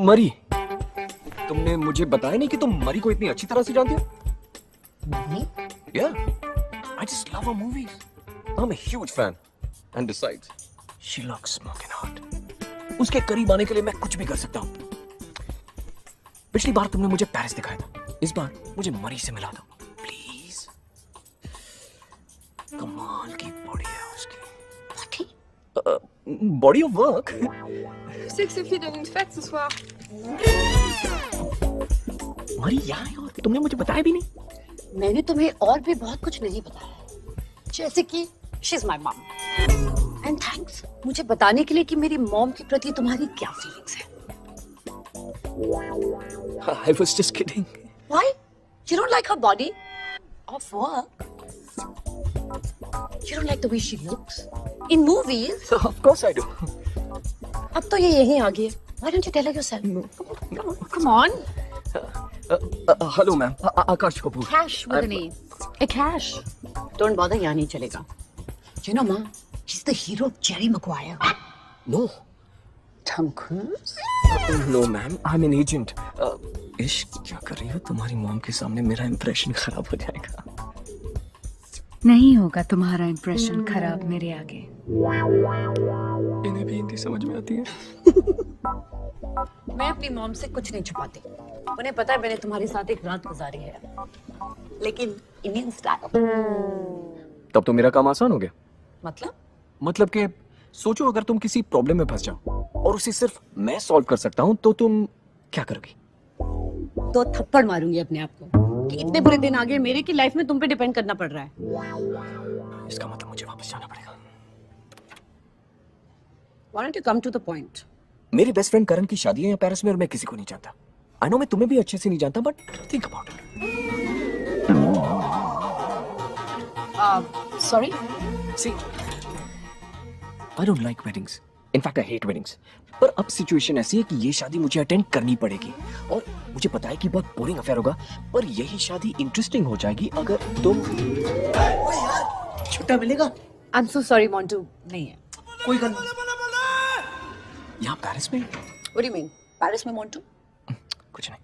मरी, तुमने मुझे बताया नहीं कि तुम मरी को इतनी अच्छी तरह से जानती हो? नहीं। Yeah, I just love her movies. I'm a huge fan. And besides, she looks smoking hot. उसके करीब आने के लिए मैं कुछ भी कर सकता हूँ। पिछली बार तुमने मुझे पेरिस दिखाया था, इस बार मुझे मरी से मिला दो, प्लीज। कमाल की बॉडी है उसकी। Body of work. Tu sais que Sophie donne une fête ce soir. मरी यहाँ है और तुमने मुझे बताया भी नहीं। मैंने तुम्हें और भी बहुत कुछ नहीं बताया, जैसे कि she's my mom and thanks मुझे बताने के लिए कि मेरी मॉम के प्रति तुम्हारी क्या फीलिंग्स है। I was just kidding. Why? You don't like her body? Off work? You don't like the way she looks? In movies? Of course I do. अब तो ये यहीं आ गई है. Why don't you tell her yourself? Come on. Hello ma'am. Akash Kapoor. Cash with an A. A cash. Don't bother, यहाँ नहीं चलेगा. You know, Ma, he's the hero of Jerry Maguire. No. Tom Cruise? No ma'am. I'm an agent. इश्क क्या कर रही हो? तुम्हारी mom के सामने मेरा इंप्रेशन खराब हो जाएगा. नहीं होगा तुम्हारा इंप्रेशन खराब मेरे आगे. इन्हें भी हिंदी समझ में आती है. मैं अपनी मॉम से कुछ नहीं छुपाती. उन्हें पता है मैंने तुम्हारे साथ एक रात गुजारी है, लेकिन इंडियन स्टाइल. तब तो मेरा काम आसान हो गया. मतलब कि सोचो अगर तुम किसी प्रॉब्लम में फंस जाओ और उसे सिर्फ मैं सॉल्व कर सकता हूँ तो तुम क्या करोगी? दो थप्पड़ मारूंगी अपने आप को कि इतने बुरे दिन आ गए मेरे की लाइफ में तुम पे डिपेंड करना पड़ रहा है. इसका मतलब मुझे वापस जाना पड़ेगा. Why don't you come to the point? मेरी बेस्ट फ्रेंड करण की शादी है यहाँ पेरिस में और मैं किसी को नहीं जानता. आई नो मैं तुम्हें भी अच्छे से नहीं जानता but think about it. Sorry? See, I don't like weddings. In fact, I hate weddings. पर अब सिचुएशन ऐसी है कि ये शादी मुझे अटेंड करनी पड़ेगी और मुझे पता है कि बहुत बोरिंग अफेयर होगा पर यही शादी इंटरेस्टिंग हो जाएगी अगर तुम. छुट्टा मिलेगा? I'm so sorry, Montu. नहीं है. कोई गल नहीं. यहाँ पेरिस में? What do you mean? Paris में Montu? कुछ नहीं.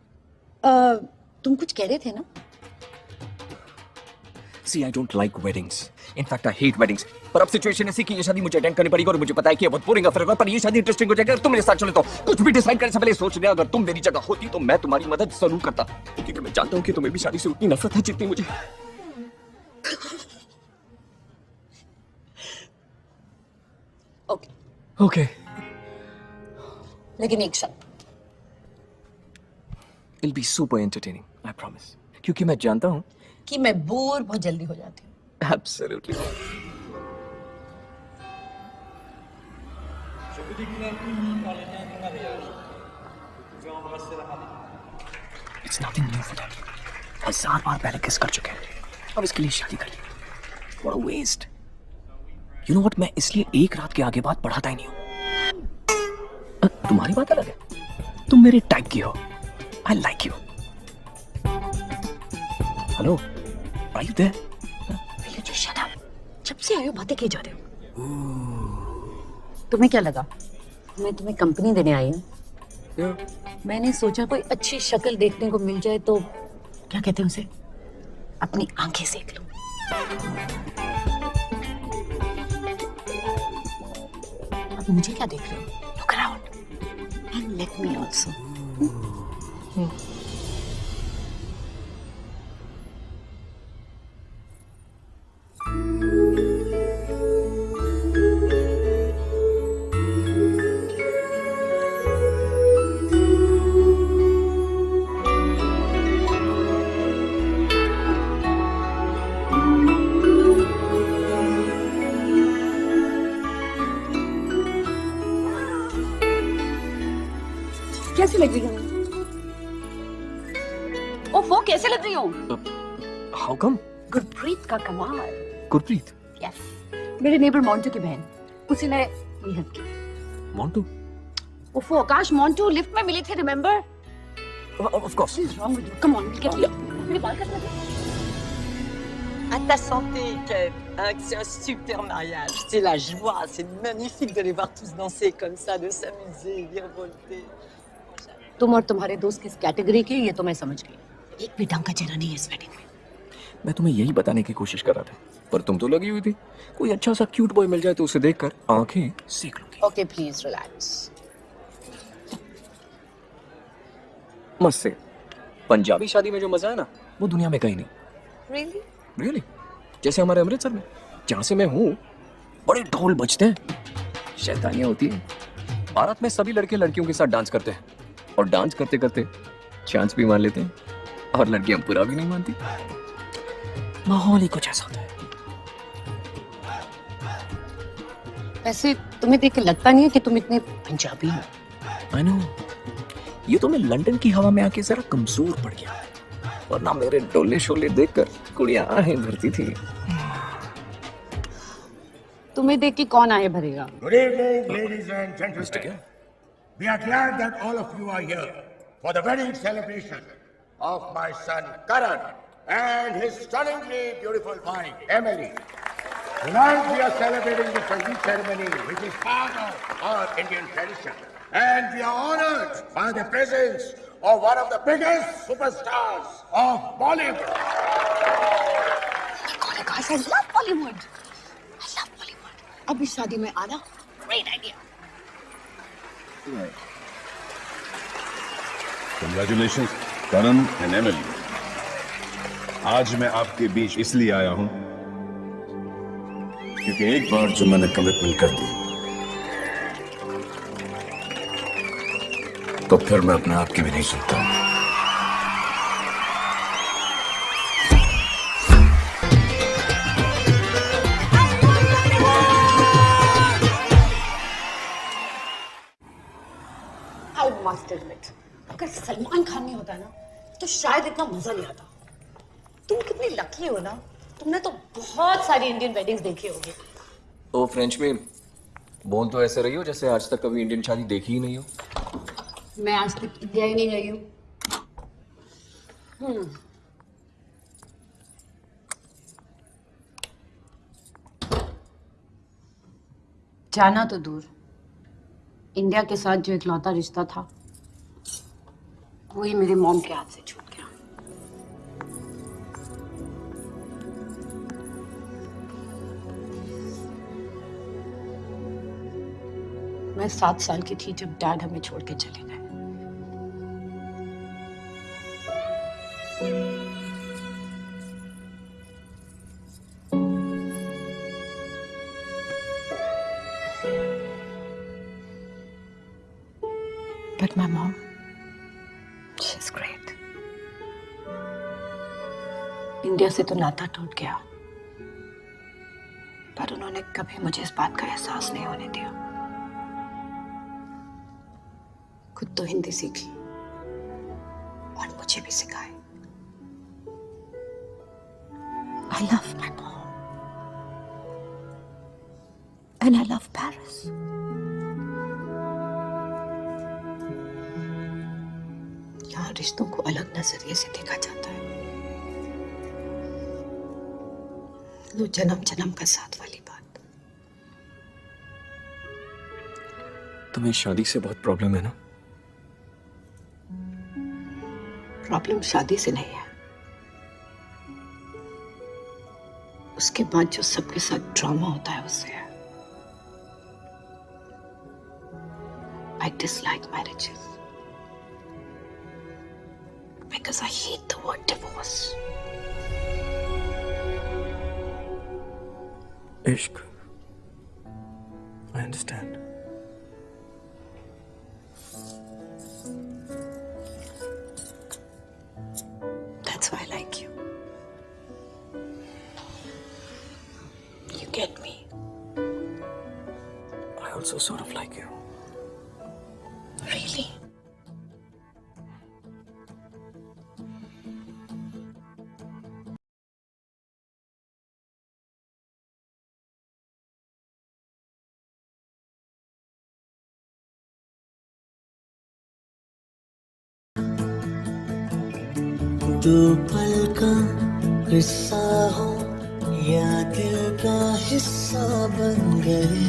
तुम कुछ कह रहे थे ना? See, I don't like weddings. In fact, I hate weddings. पर अब सिचुएशन ऐसी कि ये शादी मुझे अटेंड करनी पड़ेगी और मुझे पता है कि ये बहुत बोरिंग अफेयर होगा पर ये शादी इंटरेस्टिंग हो जाएगी अगर तुम मेरे साथ चले तो. कुछ भी डिसाइड करने से पहले सोच लिया अगर तुम मेरी जगह होती तो मैं तुम्हारी मदद जरूर करता क्योंकि मैं जानता हूँ कि तुम्हें भी शादी से उतनी नफरत है जितनी मुझे. Okay. Okay. लेकिन एक शर्त. It'll be super entertaining, I promise. क्योंकि मैं जानता हूँ कि मैं बोर बहुत जल्दी हो जाती हूँ. Absolutely. It's nothing new for them. 1000 बार पहले किस कर चुके हैं. अब इसके लिए शादी कर ली. What a waste. You know what? मैं इसलिए एक रात के आगे बात पढ़ाता ही नहीं हूँ. तुम्हारी बात अलग है. तुम मेरे टाइप की हो. I like you. Hello. Are you there? Will you just shut up? जब से आए हो बातें किए जा रहे हो. तुम्हें क्या लगा? मैं तुम्हें कंपनी देने आई हूँ. मैंने सोचा कोई अच्छी शक्ल देखने को मिल जाए तो क्या कहते हैं उसे? अपनी आंखें सेक लूं. अब मुझे क्या देख रहे हो? Look around and let me also. कैसी लग रही हूँ? ओफो कैसे लग रही हूँ? How come? गुरप्रीत का कमाल. गुरप्रीत? Yes. मेरे नेबर मोंटू की बहन. उसी ने ये हेल्प की. मोंटू? ओफो आकाश मोंटू लिफ्ट में मिली थी, remember? Of course. What is wrong with you? Come on, we'll get you. मेरे बाल काटने दे. À ta santé, Kev. C'est un super mariage. C'est la joie. C'est magnifique de les voir tous danser comme ça, de s'amuser, virevolter. तुम और तुम्हारे दोस्त किस category के ये तो मैं समझ गई. एक भी ढंग का चेहरा नहीं है इस वेडिंग में. मैं तुम्हें यही बताने की कोशिश कर रहा था पर तुम तो लगी हुई थी. कोई अच्छा सा क्यूट बॉय मिल जाए तो उसे देखकर आंखें सेक लूंगी. Okay, please relax. मस्त से. पंजाबी शादी में जो मजा है ना वो दुनिया में कहीं नहीं. Really? Really? जैसे हमारे अमृतसर में जहाँ से मैं हूँ बड़े ढोल बजते हैं. शैतानियाँ होती हैं. भारत में सभी लड़के लड़कियों के साथ डांस करते हैं और डांस करते करते चांस भी मान लेते हैं और लड़कियां पूरा भी नहीं मानती. माहौल ही कुछ ऐसा होता है. वैसे तुम्हें देख के लगता नहीं है कि तुम इतने पंजाबी हो। I know. ये तो मैं लंदन की हवा में आके जरा कमजोर पड़ गया, वरना मेरे डोले शोले देखकर कुड़ियां आहें भरती थी। तुम्हें देख के कौन आए भरेगा? Good evening, ladies and gentlemen. We are glad that all of you are here for the wedding celebration of my son Karan and his stunningly beautiful wife Emily. Tonight we are celebrating the Sangeet ceremony, which is part of our Indian tradition, and we are honored by the presence of one of the biggest superstars of Bollywood. Guys, I love Bollywood. I love Bollywood. अब इस शादी में आना, great idea. Congratulations, Karan and Emily. आज मैं आपके बीच इसलिए आया हूं क्योंकि एक बार जो मैंने कमिटमेंट कर दी तो फिर मैं अपने आप की भी नहीं सुनता। I must admit, अगर सलमान खान नहीं होता ना तो शायद इतना मजा नहीं आता। तुम कितनी लकी हो ना, तुमने तो बहुत सारी इंडियन वेडिंग्स देखी होगी। ओ फ्रेंच में बोल तो ऐसे रही हो जैसे आज तक कभी इंडियन शादी देखी ही नहीं हो। मैं आज तक इंडिया ही नहीं गई हूँ। जाना तो दूर, इंडिया के साथ जो इकलौता रिश्ता था वही मेरे मॉम के हाथ से छूट गया। मैं 7 साल की थी जब डैड हमें छोड़ के चले गए। But my mom, she's great. India से तो नाता टूट गया, पर उन्होंने कभी मुझे इस बात का एहसास नहीं होने दिया। खुद तो हिंदी सीखी और मुझे भी सिखाई। I love my mom and I love Paris. यहाँ रिश्तों को अलग नजरिए से देखा जाता है। लो जन्म जन्म का साथ वाली बात। तुम्हें शादी से बहुत प्रॉब्लम है ना? प्रॉब्लम शादी से नहीं है, उसके बाद जो सबके साथ ड्रामा होता है उससे है। I dislike marriages because I hate the word divorce. इश्क, I understand. That's why I like you. You get me. I also sort of like you. Really? दो पल का हिस्सा हो या दिल का हिस्सा बन गए।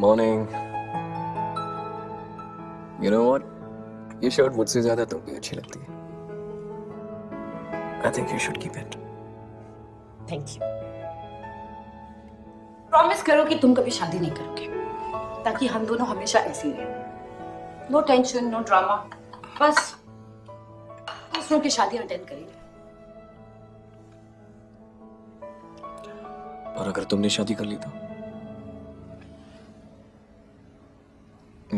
मॉर्निंग। यू नो व्हाट, ये शर्ट मुझसे ज्यादा तुमको अच्छी लगती है। I think you should keep it. Thank you. Promise करो कि तुम कभी शादी नहीं करोगे, ताकि हम दोनों हमेशा ऐसे ही रहें। नो टेंशन, नो ड्रामा, बस दूसरों की शादी अटेंड करेंगे। और अगर तुमने शादी कर ली तो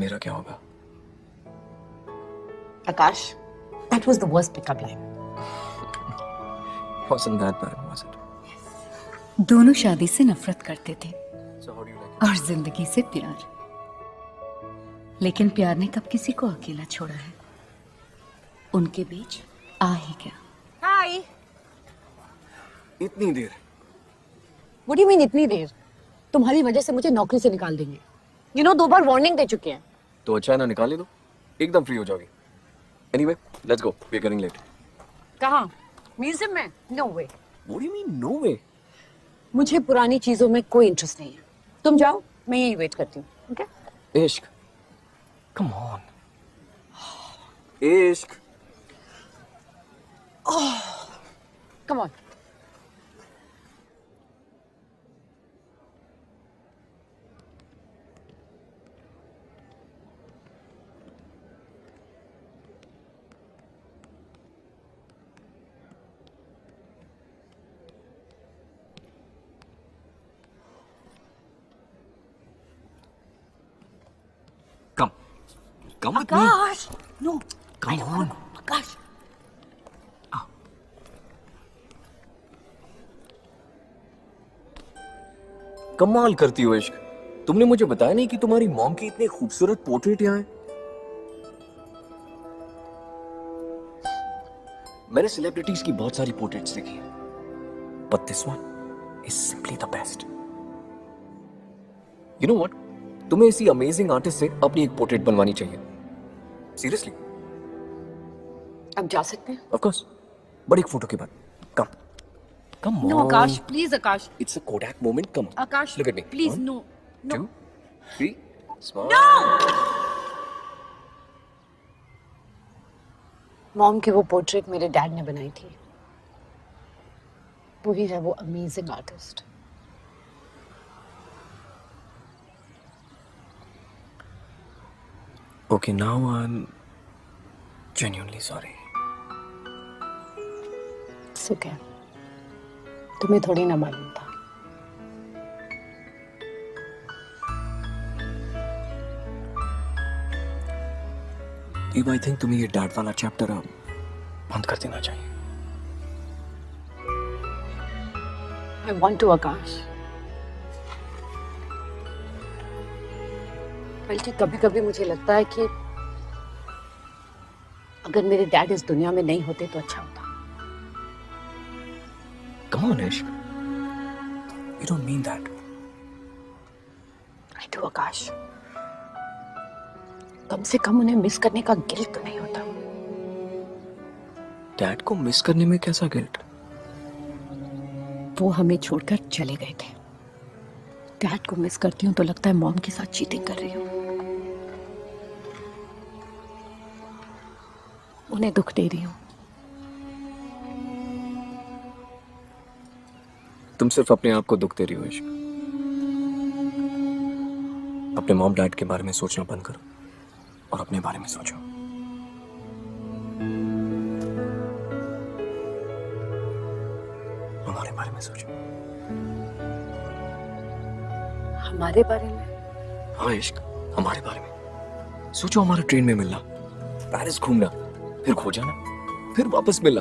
मेरा क्या होगा? आकाश, that was the worst pickup line. Wasn't that bad, was it? दोनों शादी से नफरत करते थे और जिंदगी से प्यार, लेकिन प्यार ने कब किसी को अकेला छोड़ा है? उनके बीच आ ही क्या। Hi. इतनी देर? What do you mean इतनी देर? तुम्हारी वजह से मुझे नौकरी से निकाल देंगे। You know, 2 बार वार्निंग दे चुके हैं। तो अच्छा है ना, निकाल दो, एकदम फ्री हो जाओगी। Anyway, let's go. We're getting late. कहाँ? म्यूजियम में? No way. What do you mean no way? मुझे पुरानी चीजों में कोई इंटरेस्ट नहीं है। तुम जाओ, मैं यही वेट करती हूँ। Okay? इश्क। Come on. इश्क। Come on. Come with me. Akash! No. Come on. Akash. कमाल करती हो इश्क। तुमने मुझे बताया नहीं कि तुम्हारी मॉम की इतनी खूबसूरत पोर्ट्रेट यहाँ है। मैंने सेलिब्रिटीज की बहुत सारी पोर्ट्रेट्स देखी हैं, but this one is simply the best. You know what? तुम्हें इसी अमेजिंग आर्टिस्ट से अपनी एक पोर्ट्रेट बनवानी चाहिए। सीरियसली। अब जा सकते हैं? Of course. बट एक फोटो के बाद। Come. Come on. No, Akash, please, Akash. It's a Kodak moment. Come on. Akash, look at me. Please, 1, no. No. 2, 3. Smile. No! Mom की वो पोर्ट्रेट मेरे डैड ने बनाई थी। वही है वो amazing artist. Okay, now I'm genuinely sorry. It's okay. तुम्हें थोड़ी ना मालूम था। Eve, I think तुम्हें ये डैड वाला चैप्टर बंद कर देना चाहिए। I want to, Akash. बल्कि कभी-कभी मुझे लगता है कि अगर मेरे डैड इस दुनिया में नहीं होते तो अच्छा होता। Come on, Ishq. You don't mean that. I do, Akash. कम से कम उन्हें मिस करने का गिल्ट तो नहीं होता। डैड को मिस करने में कैसा गिल्ट? वो हमें छोड़कर चले गए थे। डैड को मिस करती हूँ तो लगता है मॉम के साथ चीटिंग कर रही हूँ। उन्हें दुख दे रही हूँ। तुम सिर्फ अपने आप को दुख दे रही हो इश्क। अपने मॉम डैड के बारे में सोचना बंद करो और अपने बारे में सोचो। हमारे बारे में सोचो। हमारे बारे में? हाँ इश्क, हमारे बारे में सोचो। हमारा ट्रेन में मिलना, पेरिस घूमना, फिर खो जाना, फिर वापस मिलना।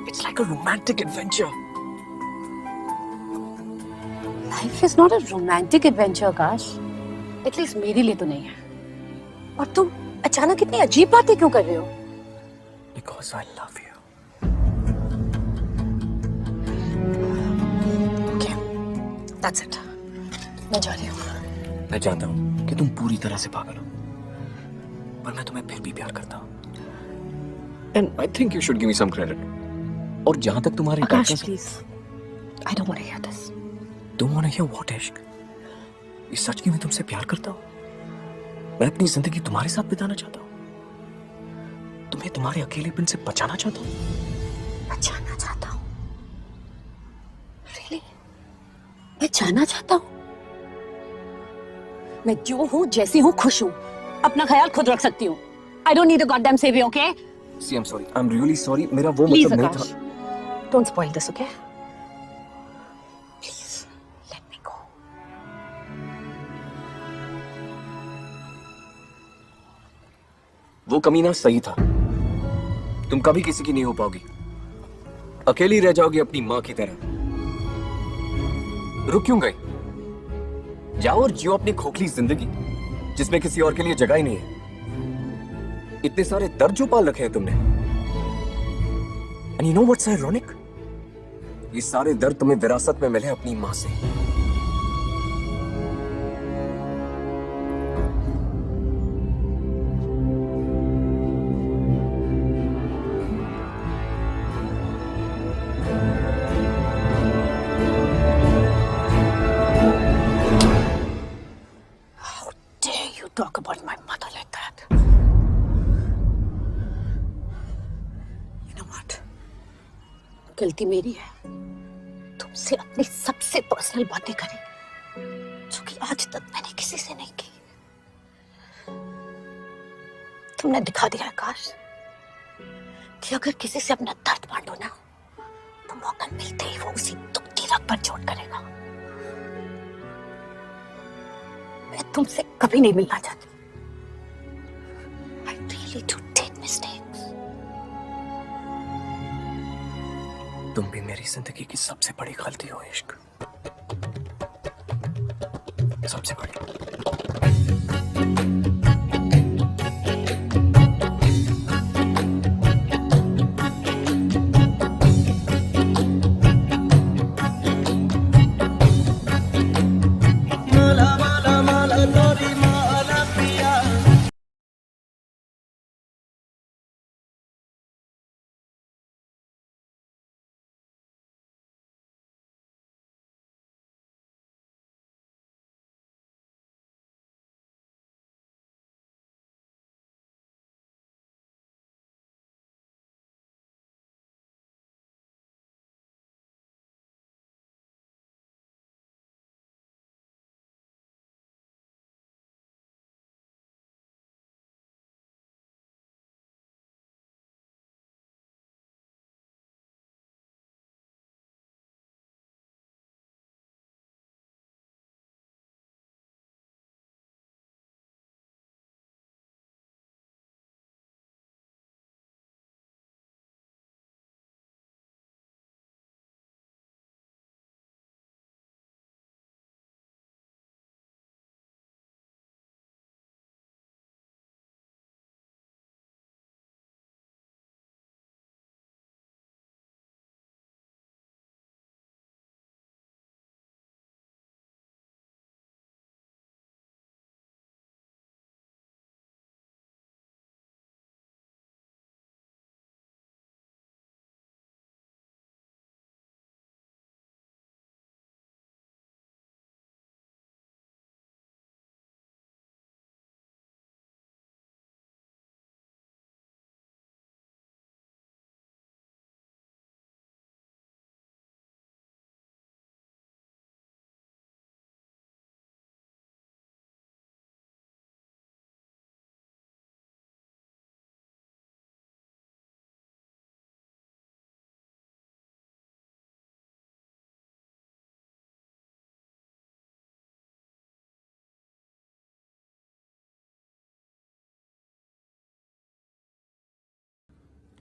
It's like a romantic adventure. Life is not a romantic adventure, Akash. At least मेरे लिए तो नहीं है। और तुम अचानक इतनी अजीब बातें क्यों कर रहे हो? Because I love you. Okay, that's it. मैं जा रही हूँ। मैं जानता हूँ कि तुम पूरी तरह से पागल हो, पर मैं तुम्हें फिर भी प्यार करता हूँ। And I think you should give me some credit. और जहाँ तक तुम्हारी आकाश, please. I don't want to hear this. Don't want to hear what, Ishq? ये सच कि मैं तुमसे प्यार करता हूँ। मैं अपनी जिंदगी तुम्हारे साथ बिताना चाहता हूँ। तुम्हें तुम्हारे अकेलेपन से बचाना चाहता हूँ। बचाना चाहता हूँ? Really? मैं जाना चाहता हूँ? मैं जो हूँ, जैसी हूँ, खुश हूँ। अपना ख्याल खुद रख सकती हूँ। I don't need a goddamn savior, okay? See, I'm sorry. I'm really sorry. मेरा वो Please, मतलब नहीं Akash. था। Don't spoil this, okay? Please, let me go. वो कमीना सही था। तुम कभी किसी की नहीं हो पाओगी। अकेली रह जाओगी अपनी माँ की तरह। रुक क्यों गई? जाओ और जियो अपनी खोखली जिंदगी, जिसमें किसी और के लिए जगह ही नहीं है। इतने सारे दर्द जो पाल रखे हैं तुमने। And you know what's ironic? ये सारे दर्द तुम्हें विरासत में मिले अपनी माँ से। How dare you talk about my mother like that? You know what? गलती मेरी है। तुमसे अपनी सबसे पर्सनल बातें करी, जो कि आज तक मैंने किसी से नहीं की। तुमने दिखा दिया आकाश कि अगर किसी से अपना दर्द बांटो ना, तो मौका मिलते ही वो उसी दुखती रग पर चोट करेगा। मैं तुमसे कभी नहीं मिलना चाहती। I really do take mistakes. तुम भी मेरी जिंदगी की सबसे बड़ी गलती हो इश्क, सबसे बड़ी। माला माला माला तोरी माला पिया।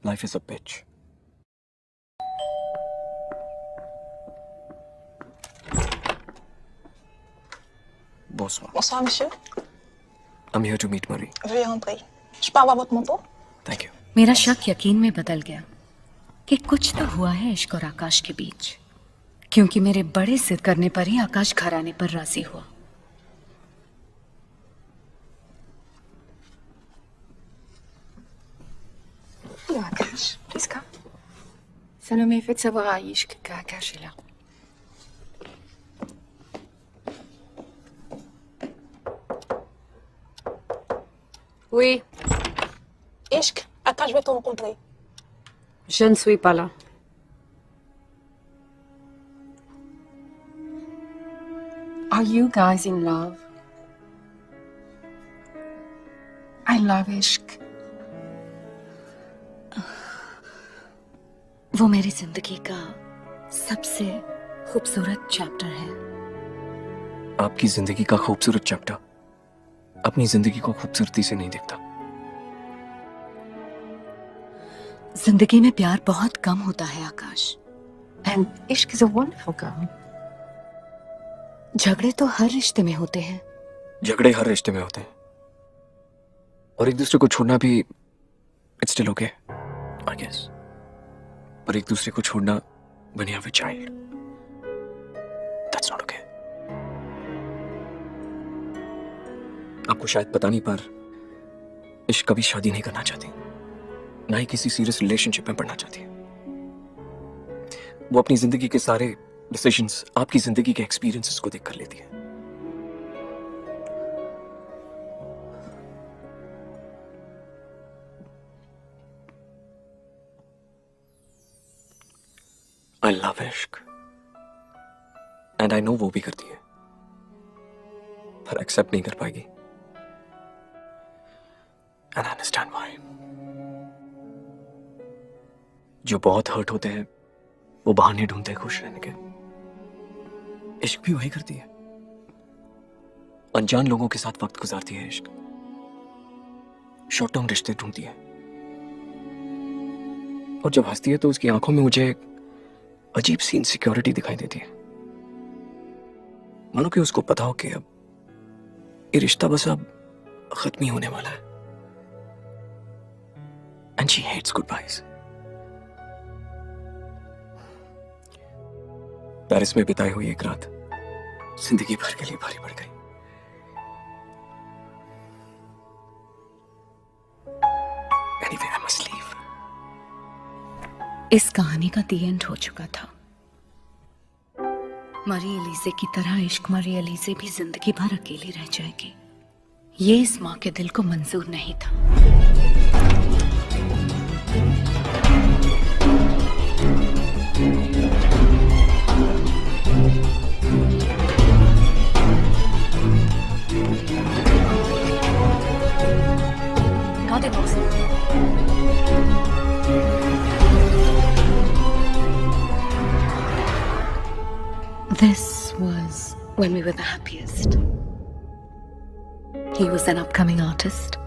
Life is a bitch. Bonsoir. Bonsoir, monsieur. I'm here to meet Marie. Veuillez entrer. Je peux avoir votre manteau? Thank you. मेरा शक यकीन में बदल गया कि कुछ तो हुआ है इश्क और आकाश के बीच, क्योंकि मेरे बड़े जिद करने पर ही आकाश घर आने पर राजी हुआ। Hello, Akash. Please come. Salomé, faites savoir à Aïch que Akash est là. Oui. Ishq, à quand je vais te rencontrer? Je ne suis pas là. Are you guys in love? I love Ishq. वो मेरी जिंदगी का सबसे खूबसूरत chapter है। आपकी जिंदगी का खूबसूरत चैप्टर अपनी जिंदगी को खूबसूरती से नहीं देखता। जिंदगी में प्यार बहुत कम होता है आकाश। And Ishq is a wonderful girl. झगड़े तो हर रिश्ते में होते हैं। झगड़े हर रिश्ते में होते हैं और एक दूसरे को छोड़ना भी it's still okay I guess. पर एक दूसरे को छोड़ना when you have a child, that's not okay. आपको शायद पता नहीं पर इश्क कभी शादी नहीं करना चाहती, ना ही किसी सीरियस रिलेशनशिप में पड़ना चाहती है। वो अपनी जिंदगी के सारे डिसीजंस आपकी जिंदगी के एक्सपीरियंसेस को देख कर लेती है। I love इश्क एंड आई नो वो भी करती है, पर एक्सेप्ट नहीं कर पाएगी। And I understand why. जो बहुत हर्ट होते हैं वो बहाने ढूंढते हैं खुश रहने के। इश्क भी वही करती है, अनजान लोगों के साथ वक्त गुजारती है। इश्क शॉर्ट टर्म रिश्ते ढूंढती है और जब हंसती है तो उसकी आंखों में मुझे अजीब सी इनसिक्योरिटी दिखाई देती है, मानो कि उसको पता हो कि अब ये रिश्ता बस अब खत्म ही होने वाला है। And she hates goodbyes. Paris में बिताई हुई एक रात जिंदगी भर के लिए भारी पड़ गई। Anyway, I must leave. इस कहानी का दी एंड हो चुका था। मरी एलिजे की तरह इश्क मरी एलिजे भी जिंदगी भर अकेली रह जाएगी। ये इस माँ के दिल को मंजूर नहीं था। This was when we were the happiest. He was an upcoming artist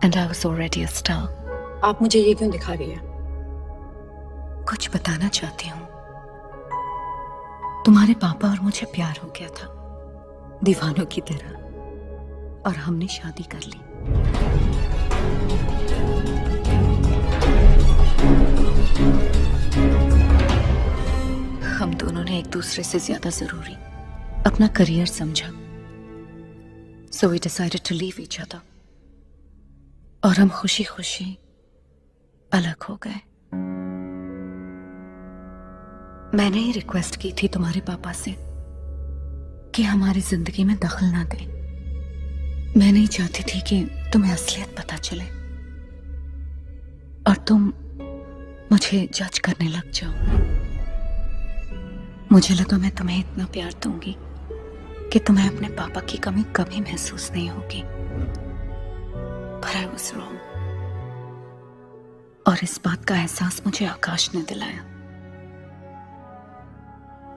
and I was already a star. आप मुझे ये क्यों दिखा रही है? कुछ बताना चाहती हूँ। तुम्हारे पापा और मुझे प्यार हो गया था, दीवानों की तरह, और हमने शादी कर ली। हम दोनों ने एक दूसरे से ज्यादा जरूरी अपना करियर समझा। So we decided to leave each other. और हम खुशी खुशी अलग हो गए। मैंने ही रिक्वेस्ट की थी तुम्हारे पापा से कि हमारी जिंदगी में दखल ना दे। मैं नहीं चाहती थी कि तुम्हें असलियत पता चले और तुम मुझे जज करने लग जाओ। मुझे लगा मैं तुम्हें इतना प्यार दूंगी कि तुम्हें अपने पापा की कमी कभी महसूस नहीं होगी। But I was wrong. और इस बात का एहसास मुझे आकाश ने दिलाया।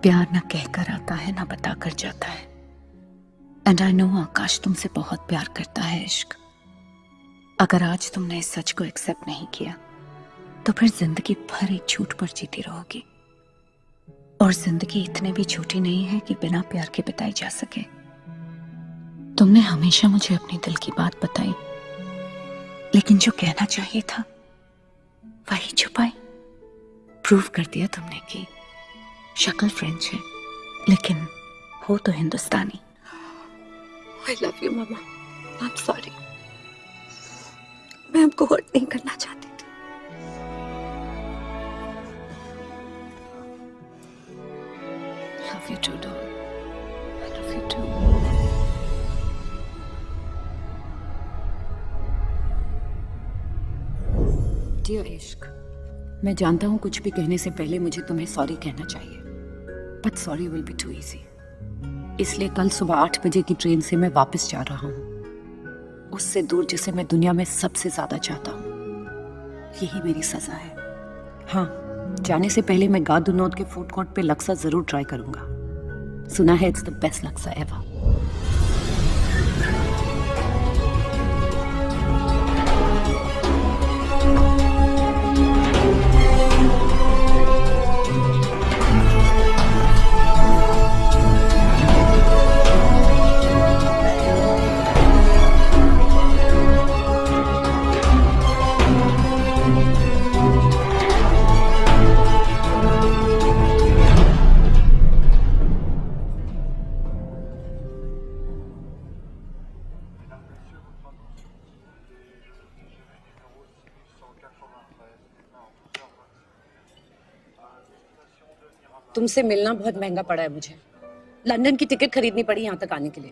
प्यार न कहकर आता है न बताकर जाता है। एंड आई नो आकाश तुमसे बहुत प्यार करता है इश्क। अगर आज तुमने इस सच को एक्सेप्ट नहीं किया तो फिर जिंदगी भर एक झूठ पर जीती रहोगी। और जिंदगी इतनी भी झूठी नहीं है कि बिना प्यार के बिताई जा सके। तुमने हमेशा मुझे अपने दिल की बात बताई, लेकिन जो कहना चाहिए था वही छुपाई। प्रूव कर दिया तुमने कि शक्ल फ्रेंच है लेकिन हो तो हिंदुस्तानी। I love you, Mama. I'm sorry. मैं आपको हर्ट नहीं करना चाहती थी। Love you too, doll. I love you too. Dear Ishq, मैं जानता हूँ कुछ भी कहने से पहले मुझे तुम्हें सॉरी कहना चाहिए, but sorry will be too easy. इसलिए कल सुबह 8 बजे की ट्रेन से मैं वापस जा रहा हूँ, उससे दूर जिसे मैं दुनिया में सबसे ज्यादा चाहता हूँ। यही मेरी सजा है। हाँ, जाने से पहले मैं गादुनोद के फूड कोर्ट पे लक्सा जरूर ट्राई करूंगा। सुना है इट्स द बेस्ट लक्सा एवर। तुमसे मिलना बहुत महंगा पड़ा है मुझे। लंदन की टिकट खरीदनी पड़ी यहाँ तक आने के लिए।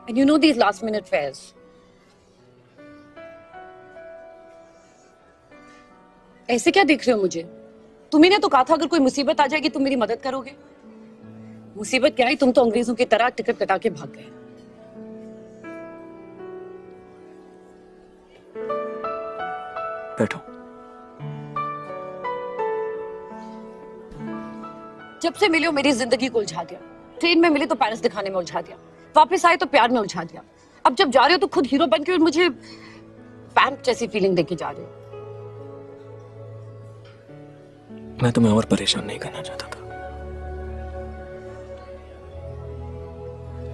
And you know these last minute fares. ऐसे क्या देख रहे हो मुझे? तुम्ही ने तो कहा था अगर कोई मुसीबत आ जाएगी तुम मेरी मदद करोगे। मुसीबत क्या है, तुम तो अंग्रेजों की तरह टिकट कटा के भाग गए। बैठो। जब से मिले हो मेरी जिंदगी को उलझा दिया। ट्रेन में मिले तो पेरिस दिखाने में उलझा दिया, वापस आए तो प्यार में उलझा दिया। अब जब जा रहे हो तो खुद हीरो बन के और मुझे वैम्प जैसी फीलिंग देके जा रहे हो। मैं तुम्हें और परेशान नहीं करना चाहता था।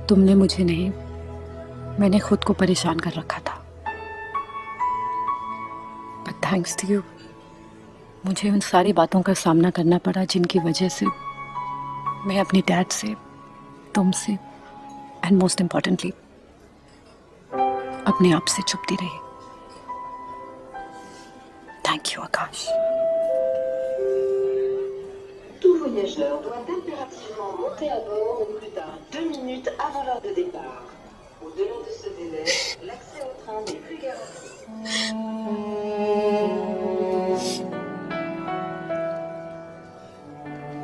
तुमने मुझे नहीं, मैंने खुद को परेशान कर रखा था। बट थैंक्स टू यू मुझे उन सारी बातों का सामना करना पड़ा जिनकी वजह से मैं अपने डैड से, तुमसे एंड मोस्ट इम्पोर्टेंटली अपने आप से छुपती रही। Thank you Akash. Tout voyageur doit impérativement monter à bord au plus tard 2 minutes avant l'heure de départ. Au-delà de ce délai, l'accès au train n'est plus garanti.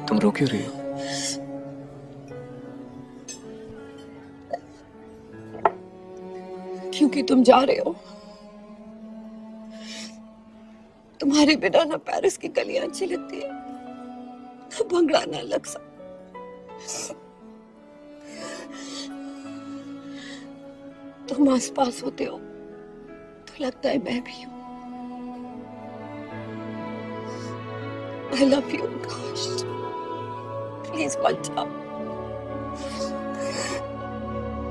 तुम रो क्यों रही हो? क्योंकि तुम जा रहे हो। तुम्हारे बिना ना पेरिस की गलियां अच्छी लगती है, ना भंगड़ा ना लक्सा। तुम आस पास होते हो तो लगता है मैं भी हूं। I love you, gosh. Please मत जाओ।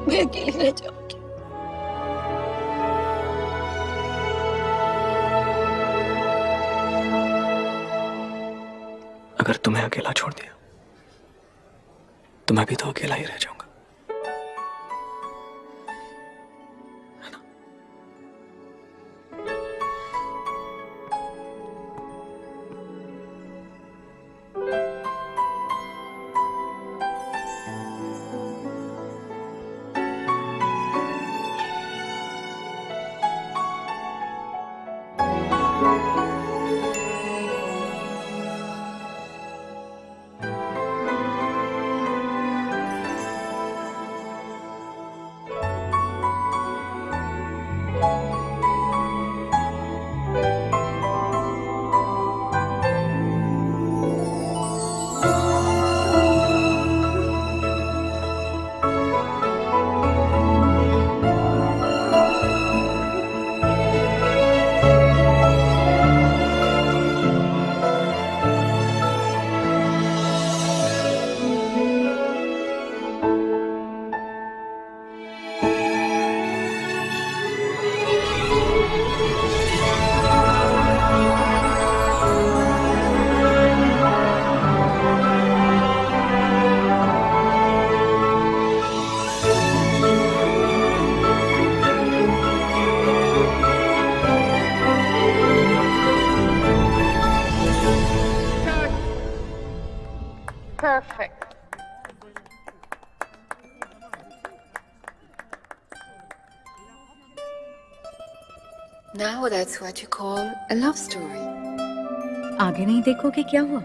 मैं अकेली रह जाऊंगी। अगर तुम्हें अकेला छोड़ दिया तो मैं भी तो अकेला ही रह जाऊंगा। Perfect. Now that's what you call a love story. आगे नहीं देखोगे क्या हुआ?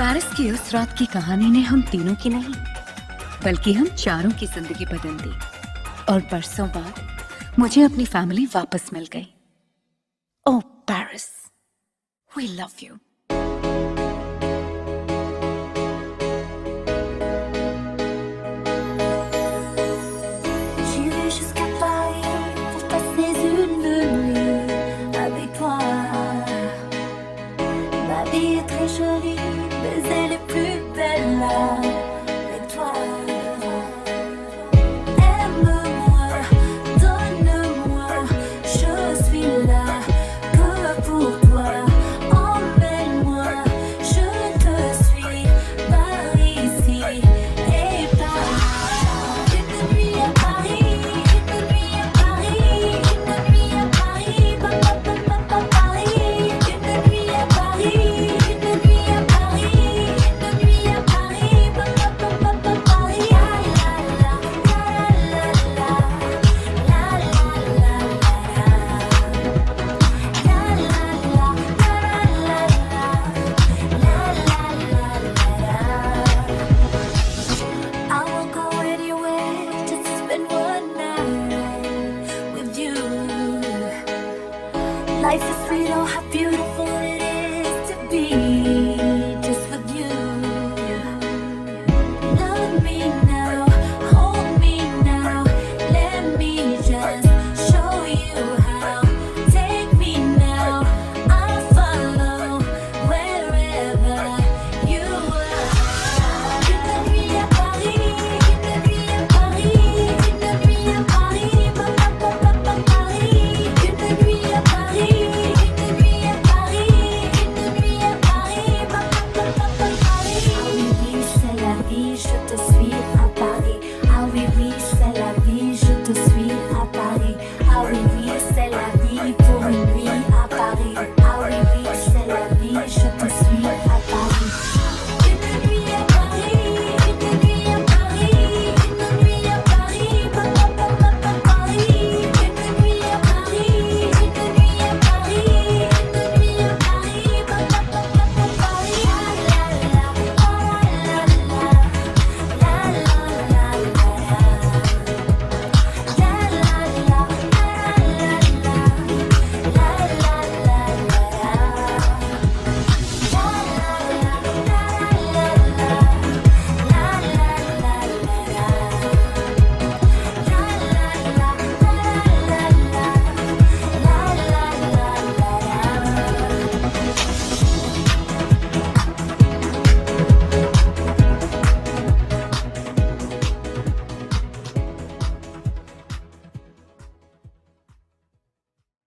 पेरिस की उस रात की कहानी ने हम तीनों की नहीं, बल्कि हम चारों की जिंदगी बदल दी। और बरसों बाद मुझे अपनी फैमिली वापस मिल गई। ओह पेरिस, वी लव यू।